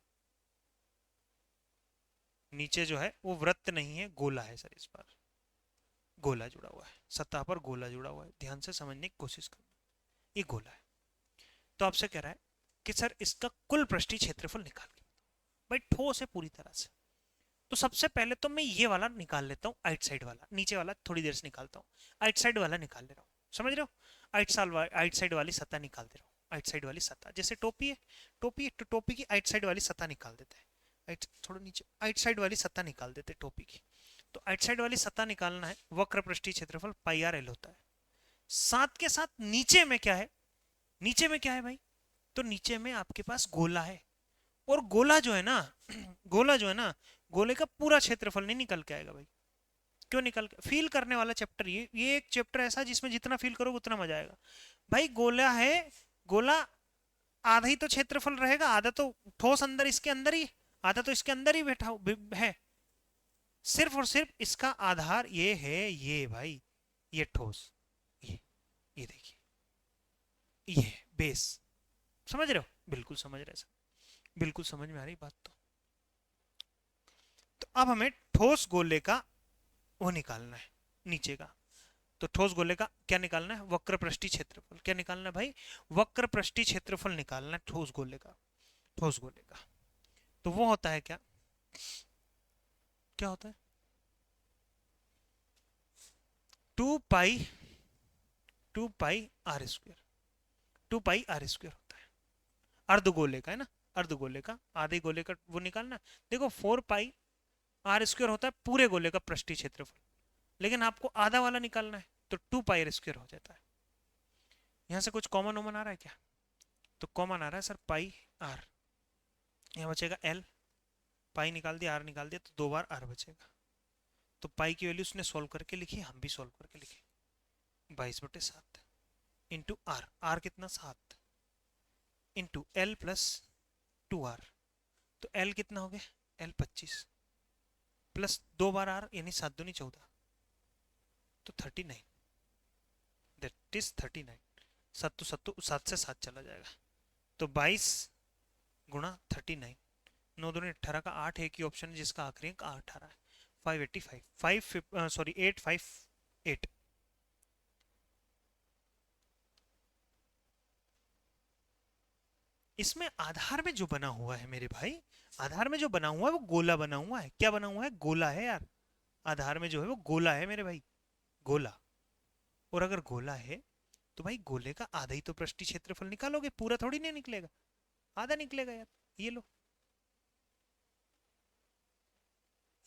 Speaker 1: नीचे जो है वो वृत्त नहीं है, गोला है सर, इस पर गोला जुड़ा हुआ है, सतह पर गोला जुड़ा हुआ है, ध्यान से समझने की कोशिश करना, ये गोला है। तो आपसे कह रहा है कि सर इसका कुल पृष्ठीय क्षेत्रफल निकाल के भाई, ठोस है पूरी तरह से। तो सबसे पहले तो मैं ये वाला निकाल लेता हूँ, आइट साइड वाला, नीचे वाला थोड़ी देर से निकालता हूँ, आइट साइड वाला निकाल ले रहा हूँ। समझ रहे हो? आइट साइड वाली सतह निकाल दे रहा हूँ, आइट साइड वाली सतह, जैसे टोपी है, टोपी है तो टोपी की आइट साइड वाली सतह निकाल देते हैं, आइट थोड़ा नीचे, आइट साइड वाली सतह निकाल देते हैं टोपी की। तो आइट साइड वाली सतह निकालना है, वक्र पृष्ठीय क्षेत्रफल पाई आर एल होता है। साथ के साथ नीचे में क्या है, नीचे में क्या है भाई, तो नीचे में आपके पास गोला है, और गोला जो है ना गोला जो है ना, गोले का पूरा क्षेत्रफल नहीं निकल के आएगा भाई। क्यों निकल के, फील करने वाला चैप्टर, ये एक चैप्टर ऐसा जिसमें जितना फील करोगे उतना मजा आएगा भाई। गोला है, गोला आधा ही तो क्षेत्रफल रहेगा, आधा तो ठोस अंदर इसके अंदर ही, आधा तो इसके अंदर ही बैठा है। सिर्फ और सिर्फ इसका आधार ये है, ये भाई, ये ठोस, ये देखिए, ये बेस। समझ रहे हो? बिल्कुल समझ रहे सर, बिल्कुल समझ में आ रही बात। तो अब हमें ठोस गोले का वो निकालना है, नीचे का। तो ठोस गोले का क्या निकालना है, वक्र पृष्ठीय क्षेत्रफल। क्या निकालना है भाई, वक्र पृष्ठीय क्षेत्रफल निकालना है ठोस गोले का, ठोस गोले का। तो वो होता है क्या, क्या होता है, 2 पाई, 2 पाई r स्क्वायर, 2 पाई r स्क्वायर होता है अर्धगोले का, है ना, अर्धगोले का, आधे गोले का वो निकालना। देखो 4 पाई r स्क्वायर होता है पूरे गोले का पृष्ठीय क्षेत्रफल, लेकिन आपको आधा वाला निकालना है, तो 2 पाई r स्क्वायर हो जाता है। यहां से कुछ कॉमन वॉमन आ रहा है क्या, तो कॉमन आ रहा है सर पाई आर, यहाँ बचेगा एल, पाई निकाल दिया, आर निकाल दिया, तो 2 बार आर बचेगा। तो पाई की वैल्यू उसने सॉल्व करके लिखी, हम भी सॉल्व करके लिखे, 22/7 इंटू आर, आर कितना 7, इंटू एल प्लस 2 आर, तो एल कितना हो गया, एल 25 प्लस 2 बार आर यानी 7 दूनी 14, तो 39, दैट इज 39। सत्तू सत्तू 7 से 7 चला जाएगा, तो 22 × 39, 9 दूनी 18 का 8, एक ही ऑप्शन है जिसका आखिरी अंक 18 है, 585, 858। इसमें आधार में जो बना हुआ है मेरे भाई, आधार में जो बना हुआ है वो गोला बना हुआ है। क्या बना हुआ है, गोला है यार, आधार में जो है वो गोला है मेरे भाई, गोला। और अगर गोला है तो भाई गोले का आधा ही तो पृष्ठीय क्षेत्रफल निकालोगे, पूरा थोड़ी नहीं निकलेगा, आधा निकलेगा यार। ये लो,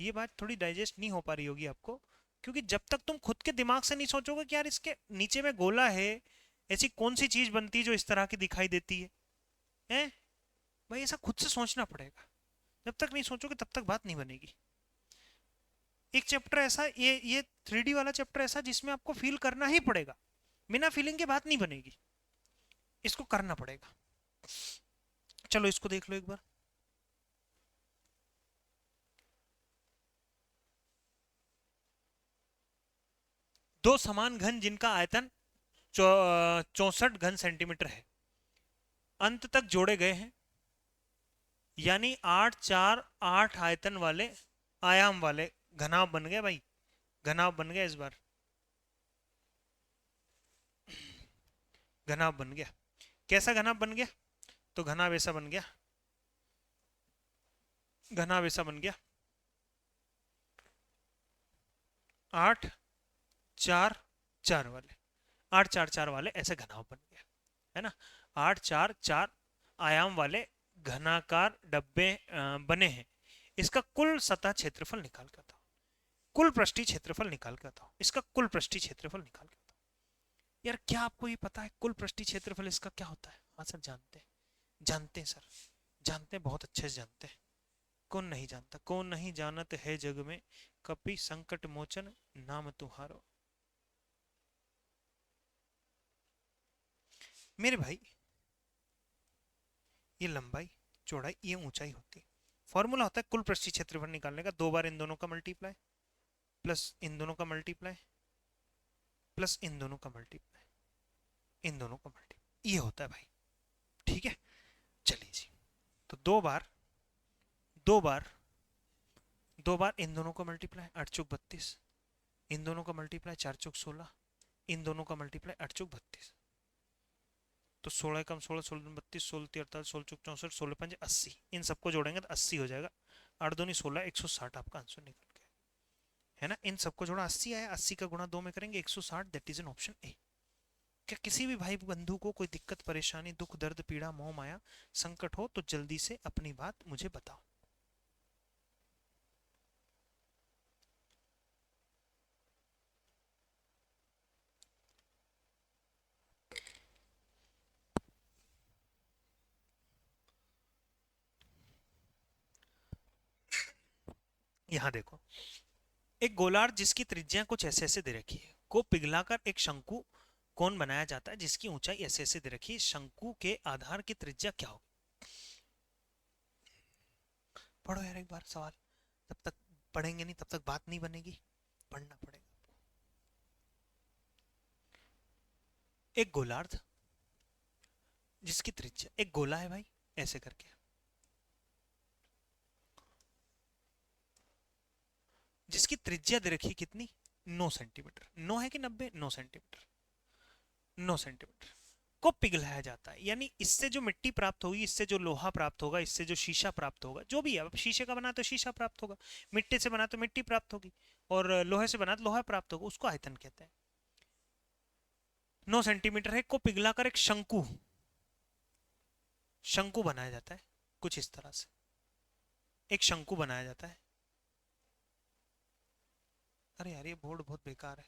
Speaker 1: ये बात थोड़ी डाइजेस्ट नहीं हो पा रही होगी आपको, क्योंकि जब तक तुम खुद के दिमाग से नहीं सोचोगे कि यार इसके नीचे में गोला है, ऐसी कौन सी चीज बनती है जो इस तरह की दिखाई देती है, हैं भाई, ऐसा खुद से सोचना पड़ेगा। जब तक नहीं सोचोगे तब तक बात नहीं बनेगी। एक चैप्टर ऐसा, ये 3D वाला चैप्टर ऐसा जिसमें आपको फील करना ही पड़ेगा, बिना फीलिंग के बात नहीं बनेगी, इसको करना पड़ेगा। चलो इसको देख लो एक बार। दो समान घन जिनका आयतन 64 घन सेंटीमीटर है, अंत तक जोड़े गए हैं, यानी 8 4 8 आयतन वाले, आयाम वाले घनाभ बन गए भाई, घनाभ बन गया, इस बार घनाभ बन गया। कैसा घनाभ बन गया, तो घनाभ ऐसा बन गया, घनाभ ऐसा बन गया, 8 4 4 वाले, 8 4 4 वाले ऐसे घनाभ बन गया, है ना। 8 4 4 आयाम वाले घनाकार डब्बे बने हैं। इसका कुल सतह क्षेत्रफल निकाल कर था, कुल पृष्ठीय क्षेत्रफल निकाल कर था, इसका कुल पृष्ठीय क्षेत्रफल निकाल कर था। यार क्या आपको ये पता है कुल पृष्ठीय क्षेत्रफल इसका क्या होता है? हाँ सर जानते हैं, जानते हैं सर, जानते हैं, बहुत अच्छे से जानते हैं। कौन नहीं जानता, कौन नहीं जानत है जग में, कपि संकट मोचन नाम तुम्हारो। मेरे भाई ये लंबाई चौड़ाई ये ऊंचाई होती है। फॉर्मूला होता है कुल पृष्ठीय क्षेत्रफल निकालने का, 2 बार इन दोनों का मल्टीप्लाई, प्लस इन दोनों का मल्टीप्लाई, प्लस इन दोनों का मल्टीप्लाई, इन दोनों का मल्टीप्लाई, ये होता है भाई। ठीक है, चलिए जी। तो 2 बार, 2 बार, 2 बार इन दोनों का मल्टीप्लाई, 8 चौक 32, इन दोनों का मल्टीप्लाई 4 चौक 16, इन दोनों का मल्टीप्लाई 8 चौक 32, तो 16 कम 16, 16 32, 16 38, 16 चौक 64, 16 पंजे 80, इन सबको जोड़ेंगे तो 80 हो जाएगा। 8 दूनी 16, 160 आपका आंसर निकल गया, है ना। इन सबको जोड़ा 80 आया, 80 का गुणा 2 में करेंगे 160, that is an option A. क्या किसी भी भाई बंधु को कोई दिक्कत परेशानी दुख दर्द पीड़ा मोह माया संकट हो तो जल्दी से अपनी बात मुझे बताओ। यहां देखो, एक गोलार्ध जिसकी त्रिज्या कुछ ऐसे ऐसे दे रखी है को पिघलाकर एक शंकु कौन बनाया जाता है जिसकी ऊंचाई ऐसे ऐसे दे रखी है, शंकु के आधार की त्रिज्या क्या होगी। पढ़ो यार एक बार सवाल, तब तक पढ़ेंगे नहीं तब तक बात नहीं बनेगी, पढ़ना पड़ेगा। एक गोलार्ध जिसकी त्रिज्या, एक गोला है भाई ऐसे करके, जिसकी त्रिज्या दे रखी कितनी 9 सेंटीमीटर, 9 है कि 90, 9 सेंटीमीटर, 9 सेंटीमीटर को पिघलाया जाता है। यानी इससे जो मिट्टी प्राप्त होगी, इससे जो लोहा प्राप्त होगा, इससे जो शीशा प्राप्त होगा, जो भी है, अब शीशे का बना तो शीशा प्राप्त होगा, मिट्टी से बना तो मिट्टी प्राप्त होगी, और लोहे से बना तो लोहा प्राप्त होगा, उसको आयतन कहते हैं। 9 सेंटीमीटर है को पिघलाकर एक शंकु, शंकु बनाया जाता है कुछ इस तरह से, एक शंकु बनाया जाता है। अरे यार ये बोर्ड बहुत बेकार है।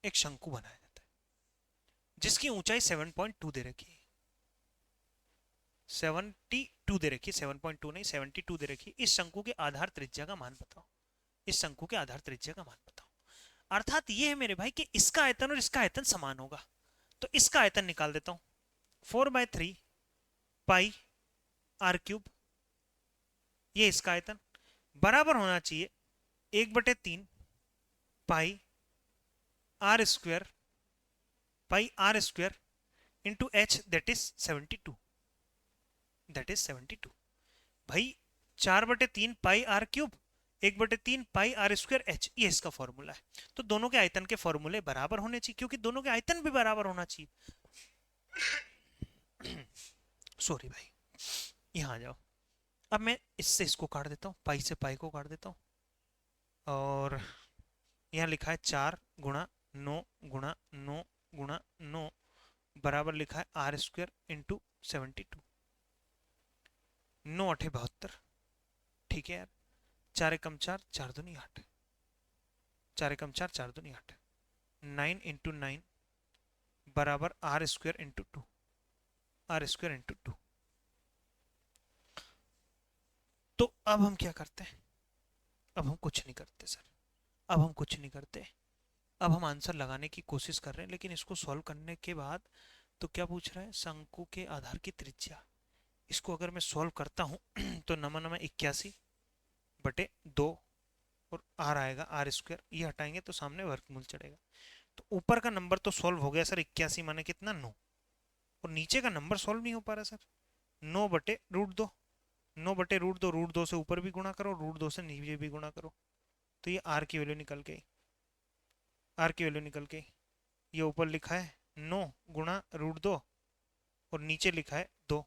Speaker 1: एक शंकु बनाया जाता है जिसकी ऊंचाई 7.2 दे रखी है, 72 दे रखी है, 7.2 नहीं 72 दे रखी है। इस शंकु के आधार त्रिज्या का मान बताओ, इस शंकु के आधार त्रिज्या का मान बताओ। अर्थात ये है मेरे भाई कि इसका आयतन और इसका आयतन समान होगा, तो इसका आयतन निकाल देता हूं, 4/3 पाई आर क्यूब, ये इसका आयतन बराबर होना चाहिए 1/3 pi are square, pi are square into h that is 72, that is 72 भाई। 4/3 pi are cube, 1/3 pi are square h, ये इसका फॉर्मूला है। तो दोनों के आयतन के फॉर्मूले बराबर होने चाहिए, क्योंकि दोनों के आयतन भी बराबर होना चाहिए। सॉरी भाई, यहां आ जाओ। अब मैं इससे इसको काट देता हूँ, पाई से पाई को काट देता हूँ, और यहाँ लिखा है 4 गुणा 9 गुणा 9 बराबर लिखा है आर स्क्वायर इंटू 72, 9×8 = 72। ठीक है यार, 4 × 4 4 दूनी 8, 4 × 4 4 दूनी 8, 9 × 9 बराबर r square into 2, r square into 2। तो अब हम क्या करते हैं, अब हम कुछ नहीं करते सर, अब हम कुछ नहीं करते, अब हम आंसर लगाने की कोशिश कर रहे हैं। लेकिन इसको सॉल्व करने के बाद तो क्या पूछ रहा है, शंकु के आधार की त्रिज्या। इसको अगर मैं सॉल्व करता हूं तो नमा नमा 81/2 और आर आएगा आर स्क्वायर, ये हटाएंगे तो सामने वर्गमूल चढ़ेगा। तो ऊपर का नंबर तो सॉल्व हो गया सर, 81 माने कितना 9, और नीचे का नंबर सॉल्व नहीं हो पा रहा सर। 9/√2, 9/√2, √2 से ऊपर भी गुणा करो, √2 से नीचे भी गुणा करो, तो ये आर की वैल्यू निकल गई, आर की वैल्यू निकल गई। ये ऊपर लिखा है 9 × √2 और नीचे लिखा है 2,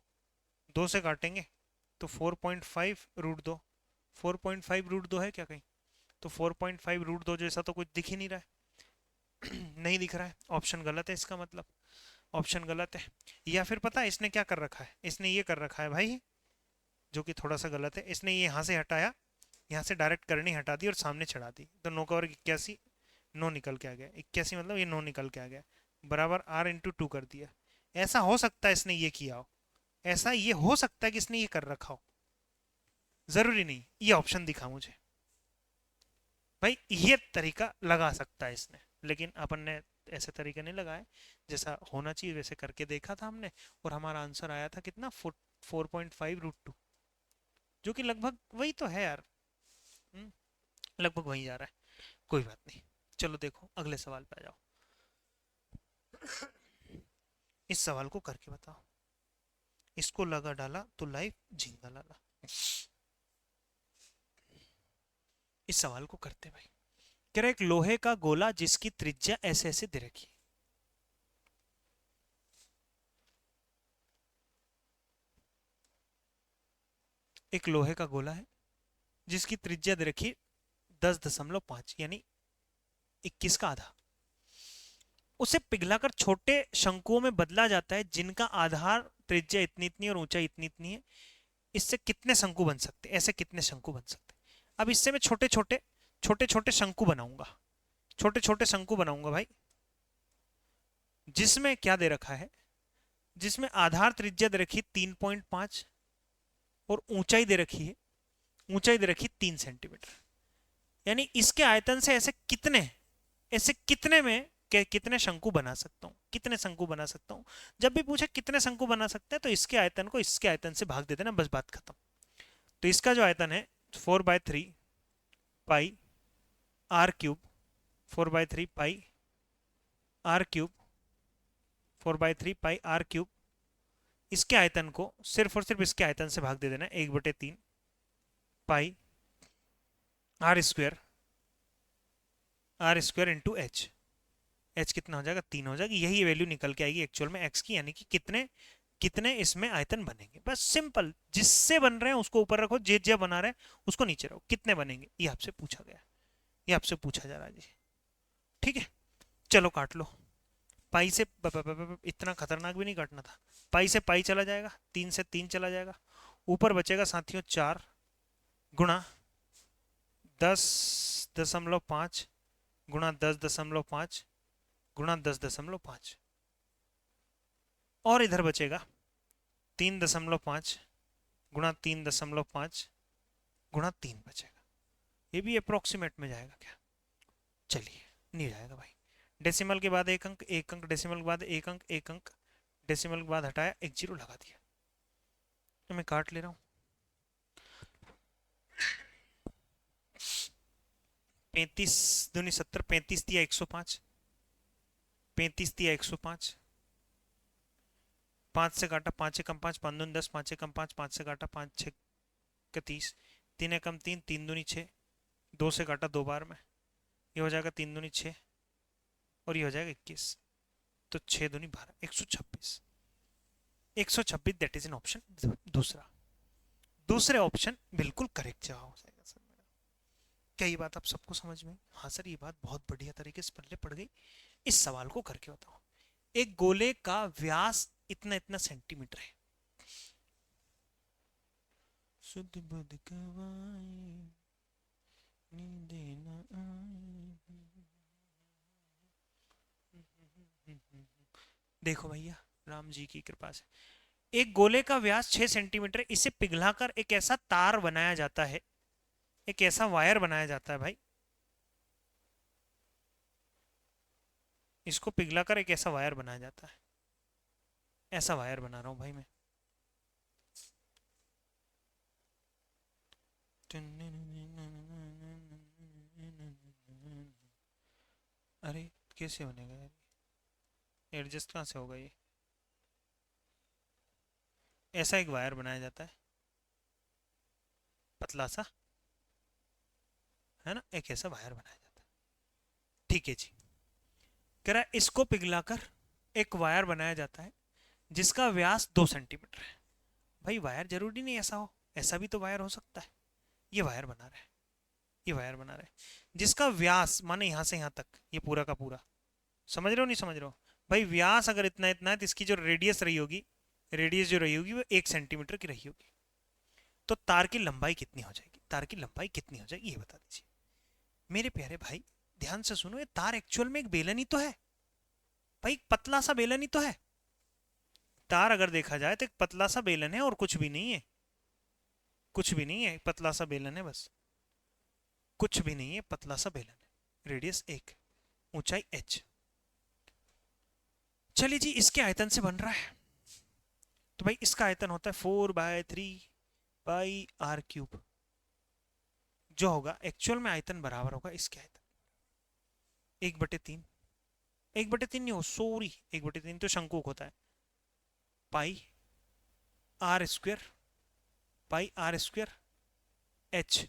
Speaker 1: 2 से काटेंगे तो 4.5√2, 4.5√2 है क्या कहीं, तो 4.5√2 जैसा तो कुछ दिख ही नहीं रहा है। नहीं दिख रहा है, ऑप्शन गलत है इसका मतलब, ऑप्शन गलत है। या फिर पता है इसने क्या कर रखा है, इसने ये कर रखा है भाई, जो कि थोड़ा सा गलत है। इसने ये यहाँ से हटाया, यहाँ से डायरेक्ट करनी हटा दी और सामने चढ़ा दी, तो 9 का वर्ग 81, 9 निकल के आ गया, 81 मतलब ये 9 निकल के आ गया, बराबर आर इंटू 2 कर दिया। ऐसा हो सकता है इसने ये किया हो, ऐसा ये हो सकता है कि इसने ये कर रखा हो, जरूरी नहीं। ये ऑप्शन दिखा मुझे भाई, ये तरीका लगा सकता है इसने, लेकिन अपन ने ऐसे तरीके नहीं लगाए, जैसा होना चाहिए वैसे करके देखा था हमने, और हमारा आंसर आया था कितना 4.5√2, जो कि लगभग वही तो है यार, लगभग वही जा रहा है। कोई बात नहीं, चलो देखो अगले सवाल पे आ जाओ। इस सवाल को करके बताओ, इसको लगा डाला तो लाइफ झींगा लाला। इस सवाल को करते भाई, कह रहे एक लोहे का गोला जिसकी त्रिज्या ऐसे ऐसे दे रखी है, एक लोहे का गोला है जिसकी त्रिज्या दे रखी 10.5 यानी 21 का आधा, उसे पिघलाकर छोटे शंकुओं में बदला जाता है जिनका आधार त्रिज्या इतनी इतनी और ऊंचाई इतनी इतनी है। इससे कितने शंकु बन सकते हैं, ऐसे कितने शंकु बन सकते हैं। अब इससे मैं छोटे छोटे शंकु बनाऊंगा, छोटे छोटे शंकु बनाऊंगा भाई, जिसमें क्या दे रखा है, जिसमें आधार त्रिज्या दे रखी 3.5 और ऊंचाई दे रखी है, ऊंचाई दे रखी 3 सेंटीमीटर। यानी इसके आयतन से ऐसे कितने में कितने शंकु बना सकता हूँ, कितने शंकु बना सकता हूँ। जब भी पूछे कितने शंकु बना सकते हैं तो इसके आयतन को इसके आयतन से भाग दे देना, बस बात खत्म। तो इसका जो आयतन है 4/3 pi are cube, 4/3 pi are cube, 4/3 pi are cube. इसके आयतन को सिर्फ और सिर्फ इसके आयतन से भाग दे देना, 1/3 pi are square, r square into H. H कितना हो जाएगा, 3 हो जाएगा। यही वैल्यू निकल के आएगी एक्चुअल में एक्स की, यानी कि कितने कितने इसमें आयतन बनेंगे। बस सिंपल, जिससे बन रहे हैं उसको ऊपर रखो, जे बना रहे हैं उसको नीचे रखो, कितने बनेंगे ये आपसे पूछा गया, ये आपसे पूछा जा रहा है जी। ठीक है, चलो काट लो। पाई से इतना खतरनाक भी नहीं काटना था। पाई से पाई चला जाएगा, 3 से 3 चला जाएगा, ऊपर बचेगा साथियों 4 गुणा 10.5 गुणा 10.5 गुणा 10.5, और इधर बचेगा 3.5 गुणा 3.5 गुणा 3 बचेगा। ये भी अप्रोक्सीमेट में जाएगा क्या, चलिए नहीं जाएगा भाई। डेसिमल के बाद एक अंक, एक अंक डेसिमल के बाद एक अंक, एक अंक डेसिमल के बाद हटाया, एक जीरो लगा दिया। तो मैं काट ले रहा हूँ। 35 दूनी 70, 35 दिया 105, 35 दिया 105, 5 से काटा 5 एकम 5, 5 दूनी 10, 5 एकम 5, 5 से काटा 5 6 का 30, 3 एकम 3, 3 दूनी 6, 2 से काटा 2 बार में, ये हो जाएगा 3 दूनी 6 और ये हो जाएगा 21, तो 6 दूनी 12, 126, 126 दैट इज एन ऑप्शन दूसरा। दूसरे ऑप्शन बिल्कुल करेक्ट जवाब हो जाएगा सर मेरा। क्या ये बात आप सबको समझ में? हाँ सर, ये बात बहुत बढ़िया तरीके से पल्ले पड़ गई। इस सवाल को करके बताओ। एक गोले का व्यास इतना इतना सेंटीमीटर है। शुद्ध बुद्ध देखो भैया, राम जी की कृपा से एक गोले का व्यास 6 सेंटीमीटर, इसे पिघलाकर एक ऐसा तार बनाया जाता है, एक ऐसा वायर बनाया जाता है भाई, इसको पिघलाकर एक ऐसा वायर बनाया जाता है। ऐसा वायर बना रहा हूं भाई मैं। अरे कैसे बनेगा यार, एडजस्ट कहां से होगा ये। ऐसा एक वायर बनाया जाता है, पतला सा, है ना, एक ऐसा वायर बनाया जाता है। ठीक है जी, कह रहा है इसको पिघलाकर एक वायर बनाया जाता है जिसका व्यास 2 सेंटीमीटर है। भाई वायर जरूरी नहीं ऐसा हो, ऐसा भी तो वायर हो सकता है। ये वायर बना रहा है, ये वायर बना रहा है जिसका व्यास माने यहां से यहां तक, ये पूरा का पूरा, समझ रहे हो नहीं समझ रहे हो भाई। व्यास अगर इतना इतना है तो इसकी जो रेडियस रही होगी, रेडियस जो रही होगी वो 1 सेंटीमीटर की रही होगी। तो तार की लंबाई कितनी हो जाएगी, तार की लंबाई कितनी हो जाएगी ये बता दीजिए मेरे प्यारे भाई। ध्यान से सुनो, ये तार एक्चुअल में एक बेलन ही तो है भाई, पतला सा बेलन ही तो है। तार अगर देखा जाए तो एक पतला सा बेलन है और कुछ भी नहीं है, कुछ भी नहीं है, पतला सा बेलन है बस, कुछ भी नहीं है, पतला सा बेलन है, रेडियस 1, ऊंचाई h। चलिए जी, इसके आयतन से बन रहा है, तो भाई इसका आयतन होता है 4/3 पाई आर क्यूब, जो होगा एक्चुअल में आयतन बराबर होगा इसके आयतन 1/3, 1/3 नहीं हो सॉरी, 1/3 तो शंकु होता है, pi are square, pi are square h,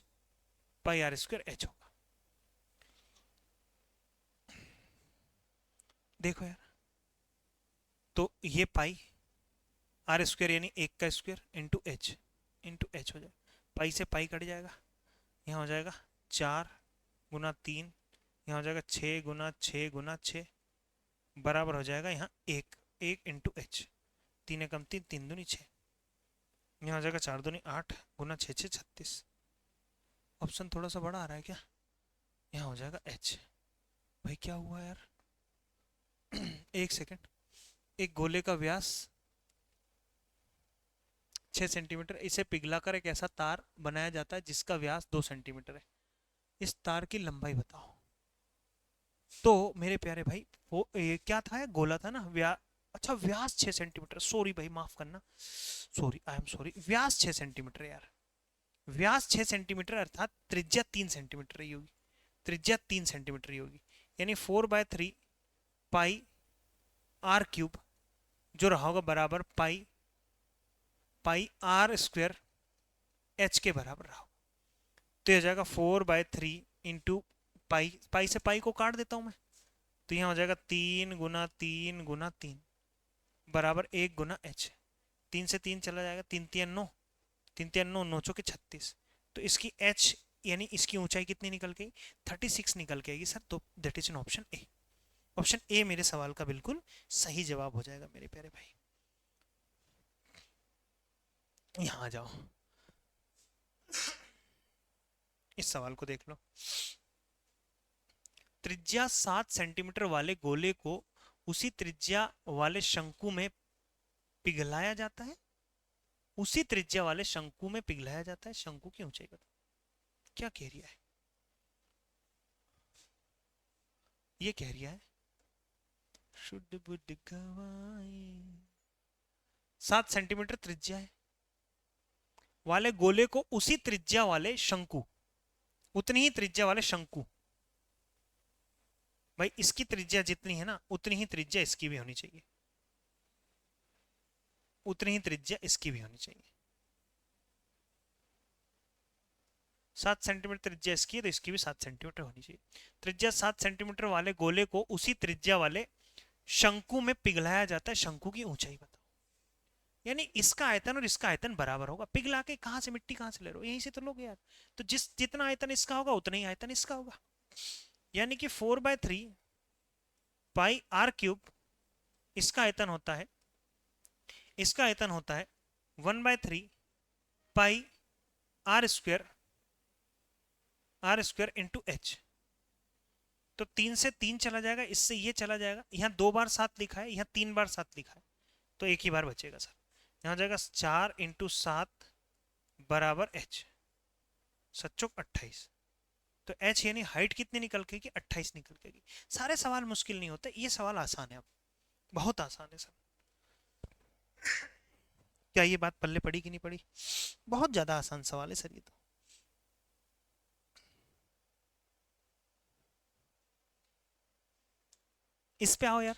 Speaker 1: pi are square h होगा। देखो यार, तो ये पाई आर स्क्वायर यानी 1 का स्क्वायर इंटू एच हो जाएगा, पाई से पाई कट जाएगा, यहाँ हो जाएगा 4 गुना 3, यहाँ हो जाएगा 6 गुना 6 गुना 6 बराबर हो जाएगा यहाँ एक, एक इंटू एच, तीन एकम तीन, तीन दूनी छः, यहाँ हो जाएगा चार दूनी आठ, गुना छः छः 36। ऑप्शन थोड़ा सा बड़ा आ रहा है क्या? यहाँ हो जाएगा एच। भाई क्या हुआ यार? एक सेकेंड। एक गोले का व्यास 6 सेंटीमीटर, इसे पिघलाकर एक ऐसा तार बनाया जाता है जिसका व्यास 2 सेंटीमीटर है। इस तार की लंबाई बताओ। तो मेरे प्यारे भाई वो ये क्या था? गोला था ना, अच्छा व्यास 6 सेंटीमीटर, सॉरी भाई माफ करना, sorry I am sorry, Vyas 6 centimetre यार, व्यास 6 सेंटीमीटर अर्थात त्रिज्या 3 सेंटीमीटर ही होगी, त्रिज्या 3 सेंटीमीटर ही होगी, यानी 4/3 पाई आर क्यूब जो रहा होगा बराबर पाई पाई आर स्क्वायर एच के बराबर रहा होगा। तो यह हो जाएगा 4/3 इंटू पाई, पाई से पाई को काट देता हूं मैं, तो यहाँ हो जाएगा 3 गुना 3 बराबर 1 गुना एच। 3 से 3 चला जाएगा, 3 3 9, 3 3 9, 9 चौके 36। तो इसकी एच यानी इसकी ऊंचाई कितनी निकल गई? 36 निकल के आएगी सर। तो that is an option A. Option A मेरे सवाल का बिल्कुल सही जवाब हो जाएगा मेरे प्यारे भाई। यहाँ आ जाओ, इस सवाल को देख लो। त्रिज्या 7 सेंटीमीटर वाले गोले को उसी त्रिज्या वाले शंकु में पिघलाया जाता है, उसी त्रिज्या वाले शंकु में पिघलाया जाता है। शंकु की ऊंचाई बताओ। क्या कह रही है? ये कह रही है शुद्ध बुद्ध गवाई, 7 सेंटीमीटर त्रिज्या है वाले गोले को उसी त्रिज्या वाले शंकु, उतनी ही त्रिज्या वाले शंकु, भाई इसकी त्रिज्या जितनी है ना उतनी ही त्रिज्या इसकी भी होनी चाहिए, उतनी ही त्रिज्या इसकी भी होनी चाहिए। 7 सेंटीमीटर त्रिज्या इसकी है तो इसकी भी 7 सेंटीमीटर होनी चाहिए। त्रिज्या 7 सेंटीमीटर वाले गोले को उसी त्रिज्या वाले शंकु में पिघलाया जाता है। शंकु की ऊंचाई बताओ। यानी इसका आयतन और इसका आयतन बराबर होगा। पिघला के कहां से मिट्टी कहां से ले रहे हो? यहीं से तो लोगे यार। तो जितना आयतन इसका होगा उतना ही आयतन इसका होगा, यानी कि 4/3 पाई आर क्यूब, इसका आयतन होता है, इसका आयतन होता है 1/3 pi are square, r square into h. तो 3 से 3 चला जाएगा, इससे ये चला जाएगा, यहाँ 2 बार 7 लिखा है, यहाँ 3 बार 7 लिखा है, तो एक ही बार बचेगा सर। यहाँ जाएगा 4 इंटू 7 बराबर एच, 7 चौक 28। तो एच यानी हाइट कितनी निकल के? 28 निकल के। सारे सवाल मुश्किल नहीं होते, ये सवाल आसान है, अब बहुत आसान है सर। क्या ये बात पल्ले पड़ी कि नहीं पड़ी? बहुत ज्यादा आसान सवाल है सर ये तो। इस पे आओ यार।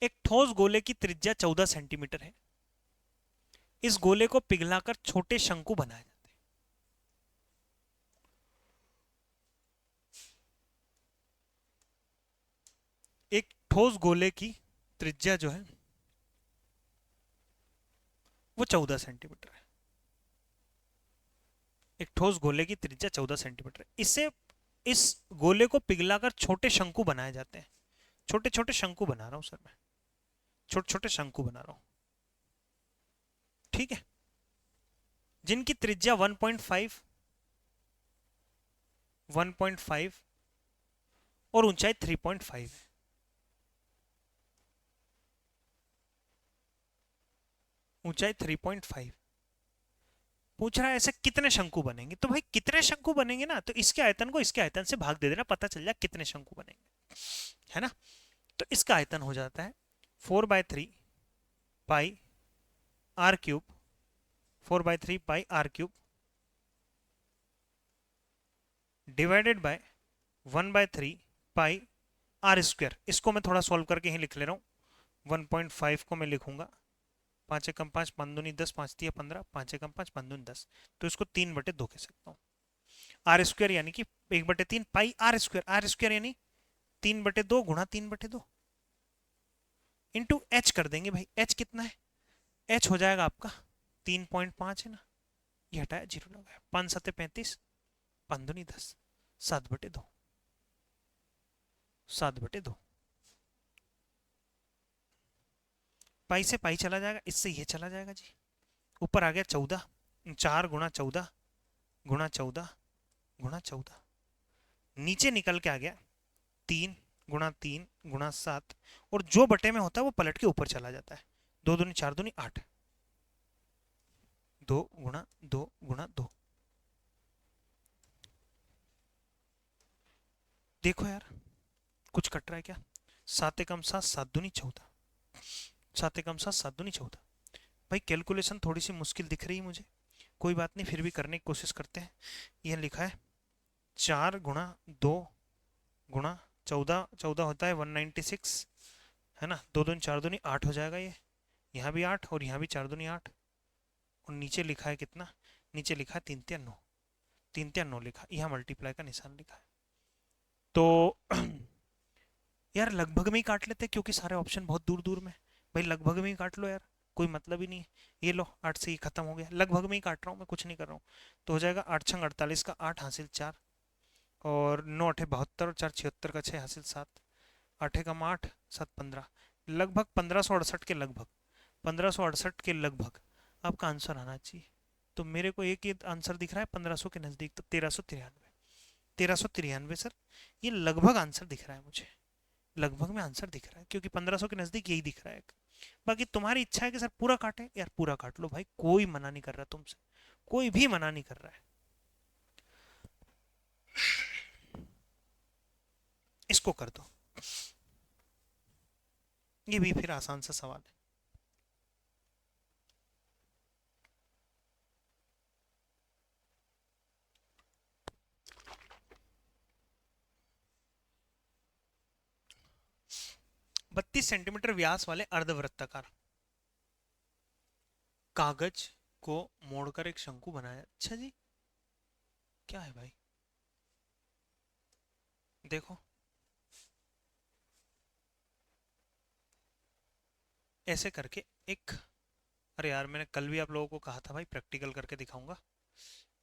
Speaker 1: एक ठोस गोले की त्रिज्या 14 सेंटीमीटर है। इस गोले को पिघलाकर छोटे शंकु बनाए जाते हैं। एक ठोस गोले की त्रिज्या जो है वो 14 सेंटीमीटर है। एक ठोस गोले की त्रिज्या 14 सेंटीमीटर है। इसे, इस गोले को पिघलाकर छोटे शंकु बनाए जाते हैं। छोटे छोटे शंकु बना रहा हूं सर मैं, छोटे छोटे शंकु बना रहा हूं, ठीक है, जिनकी त्रिज्या 1.5 और ऊंचाई 3.5 है। ऊंचाई 3.5। पूछ रहा है ऐसे कितने शंकु बनेंगे। तो भाई कितने शंकु बनेंगे ना, तो इसके आयतन को इसके आयतन से भाग दे देना, पता चल जाए कितने शंकु बनेंगे, है ना। तो इसका आयतन हो जाता है 4/3 pi are cube, 4/3 pi are cube divided by 1/3 pi are square. इसको मैं थोड़ा सॉल्व करके ही लिख ले रहा हूँ। 1.5 को मैं लिखूंगा 5 एकम 5, 5 दूनी 10, 5 तिया 15, 5 एकम 5, 5 दूनी 10, तो इसको 3/2 कह सकता हूँ। आर स्क्वायर यानी कि 1/3 pi are square, r square यानी 3/2 गुणा 3/2 इंटू एच कर देंगे। भाई एच कितना है? एच हो जाएगा आपका 3.5 है ना, ये हटाया 0 लगाया, 5 7 35, 5 दूनी 10, 7/2, 7/2। पाई से पाई चला जाएगा, इससे ये चला जाएगा जी। ऊपर आ गया 14, 4 गुणा 14 गुणा 14 गुणा 14, नीचे निकल के आ गया 3 गुणा 3 गुणा 7, और जो बटे में होता है वो पलट के ऊपर चला जाता है। 2 दूनी 4 दूनी 8, 2 गुणा 2 गुणा 2। देखो यार कुछ कट रहा है क्या? 7 एकम 7, 7 दूनी 14, 7 एकम 7, 7 दूनी 14। भाई कैलकुलेशन थोड़ी सी मुश्किल दिख रही है मुझे, कोई बात नहीं, फिर भी करने की कोशिश करते हैं। यह लिखा है 4 गुणा 2 गुणा 14, 14 होता है 196, है ना। 2 दूनी 4 दूनी 8 हो जाएगा ये, यहाँ भी 8 और यहाँ भी 4 दूनी 8, और नीचे लिखा है कितना? नीचे लिखा है 3 तिया 9, 3 तिया 9 लिखा, यहाँ मल्टीप्लाई का निशान लिखा है। तो यार लगभग में ही काट लेते क्योंकि सारे ऑप्शन बहुत दूर दूर में। भाई लगभग में ही काट लो यार, कोई मतलब ही नहीं है। ये लो 8 से ही खत्म हो गया, लगभग में ही काट रहा हूँ मैं, कुछ नहीं कर रहा हूँ। तो हो जाएगा 8 छंग 48 का 8 हासिल 4, और 9 अठे 72 और 4 76 का 6 हासिल 7, 8 कम 8 7 15, लगभग 1568 के लगभग, 1568 के लगभग आपका आंसर आना चाहिए। तो मेरे को एक ही आंसर दिख रहा है 1500 के नज़दीक, तो 1393, 1393 सर, ये लगभग आंसर दिख रहा है मुझे, लगभग में आंसर दिख रहा है, क्योंकि 1500 के नज़दीक यही दिख रहा है। बाकी तुम्हारी इच्छा है कि सर पूरा काटे, यार पूरा काट लो भाई, कोई मना नहीं कर रहा तुमसे, कोई भी मना नहीं कर रहा है। इसको कर दो, ये भी फिर आसान सा सवाल है। बत्तीस सेंटीमीटर व्यास वाले अर्धवृत्ताकार कागज को मोड़कर एक शंकु बनाया। अच्छा जी, क्या है भाई? देखो ऐसे करके एक, अरे यार मैंने कल भी आप लोगों को कहा था भाई प्रैक्टिकल करके दिखाऊंगा,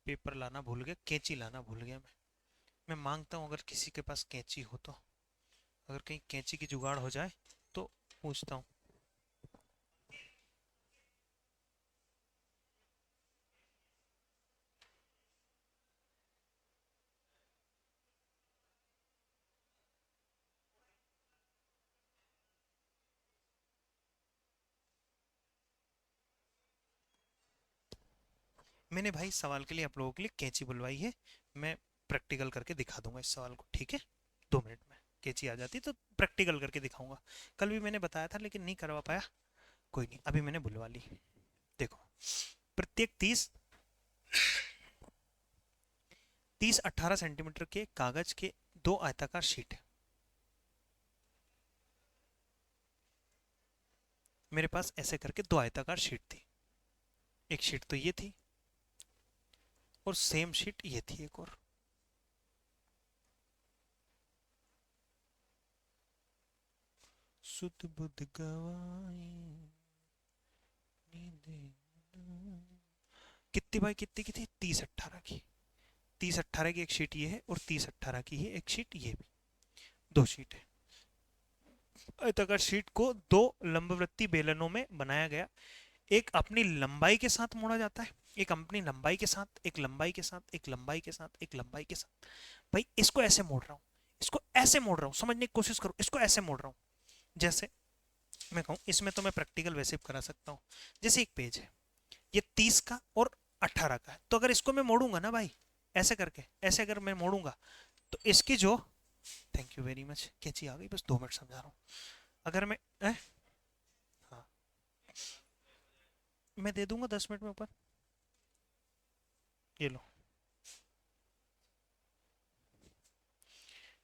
Speaker 1: पेपर लाना भूल गया, कैंची लाना भूल गया मैं मांगता हूँ अगर किसी के पास कैंची हो तो, अगर कहीं कैंची की जुगाड़ हो जाए तो पूछता हूँ। मैंने भाई सवाल के लिए आप लोगों के लिए कैंची बुलवाई है, मैं प्रैक्टिकल करके दिखा दूंगा इस सवाल को, ठीक है? 2 मिनट में कैंची आ जाती तो प्रैक्टिकल करके दिखाऊंगा। कल भी मैंने बताया था लेकिन नहीं करवा पाया, कोई नहीं, अभी मैंने बुलवा ली। देखो प्रत्येक 30-18 सेंटीमीटर के कागज के 2 आयताकार शीट है। मेरे पास ऐसे करके 2 आयताकार शीट थी, एक शीट तो ये थी और सेम शीट ये थी एक और। सुध बुध गवाई कितनी बाई कितनी की थी? 30-18 की, 30-18 की एक शीट ये है और 30-18 की है एक शीट ये भी, 2 शीट है। आयताकार शीट को 2 लंबवृत्तीय बेलनों में बनाया गया, एक अपनी लंबाई के साथ मोड़ा जाता है, एक अपनी लंबाई के साथ, एक लंबाई के साथ, एक लंबाई के साथ, एक लंबाई के साथ। भाई इसको ऐसे मोड़ रहा हूँ, इसको ऐसे मोड़ रहा हूँ, समझने की कोशिश करो, इसको ऐसे मोड़ रहा हूँ। जैसे मैं कहूँ इसमें तो मैं प्रैक्टिकल वैसे भी करा सकता हूँ, जैसे एक पेज है ये 30 का और 18 का है, तो अगर इसको मैं मोड़ूंगा ना भाई ऐसे करके, ऐसे अगर मैं मोड़ूंगा तो इसकी जो, थैंक यू वेरी मच, कैची आ गई, बस 2 मिनट समझा रहा हूँ। अगर मैं हाँ मैं दे दूंगा 10 मिनट में ऊपर, ये लो,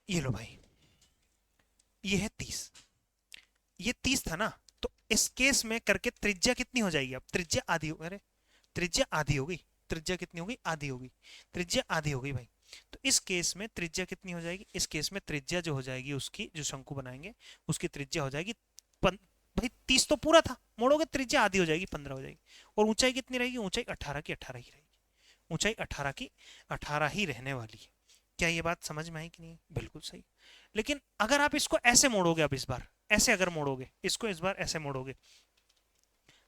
Speaker 1: ये लो भाई, ये है 30, ये 30 था ना, तो इस केस में करके त्रिज्या कितनी हो जाएगी? अब त्रिज्या आधी हो, अरे त्रिज्या आधी हो गई, त्रिज्या कितनी हो गई? आधी हो गई, त्रिज्या आधी हो गई भाई। तो इस केस में त्रिज्या कितनी हो जाएगी? इस केस में त्रिज्या जो हो जाएगी उसकी, जो शंकु बनाएंगे उसकी त्रिज्या हो जाएगी भाई 30 तो पूरा था, मोड़ोगे त्रिज्या आधी हो जाएगी, 15 हो जाएगी। और ऊंचाई कितनी रहेगी? ऊंचाई 18 की 18 ही रहेगी, ऊंचाई 18 की 18 ही रहने वाली है। क्या ये बात समझ में आई कि नहीं? बिल्कुल सही। लेकिन अगर आप इसको ऐसे मोड़ोगे, अब इस बार ऐसे अगर मोड़ोगे इसको, इस बार ऐसे मोड़ोगे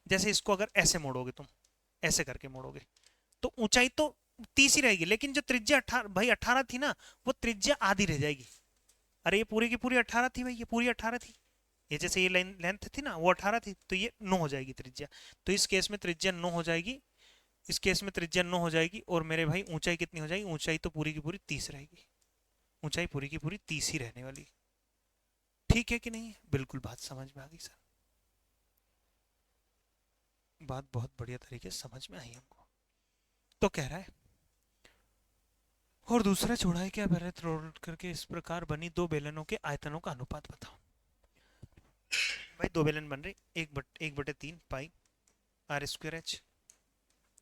Speaker 1: जैसे इसको अगर ऐसे मोड़ोगे तुम, ऐसे करके मोड़ोगे, तो ऊंचाई तो 30 ही रहेगी, लेकिन जो त्रिज्या 18 भाई 18 थी ना, वो त्रिज्या आधी रह जाएगी। अरे ये पूरी की पूरी 18 थी भाई, ये पूरी 18 थी। ये जैसे ये लेंथ थी ना, वो 18 थी, तो ये 9 हो जाएगी त्रिज्या। तो इस केस में त्रिज्या 9 हो जाएगी, इस केस में त्रिज्या 9 हो जाएगी। और मेरे भाई ऊंचाई कितनी हो जाएगी? ऊंचाई तो पूरी की पूरी 30 रहेगी। ऊंचाई पूरी की पूरी 30 ही रहने वाली। ठीक है कि नहीं? बिल्कुल बात समझ में आ गई सर, बात बहुत बढ़िया तरीके से समझ में आई हमको। तो कह रहा है, और दूसरा चौड़ाई क्या बेलन रोल करके इस प्रकार बनी दो बेलनों के आयतनों का अनुपात बताओ। भाई दो बेलन बन रही, एक बटे तीन पाई आर स्क्वायर एच,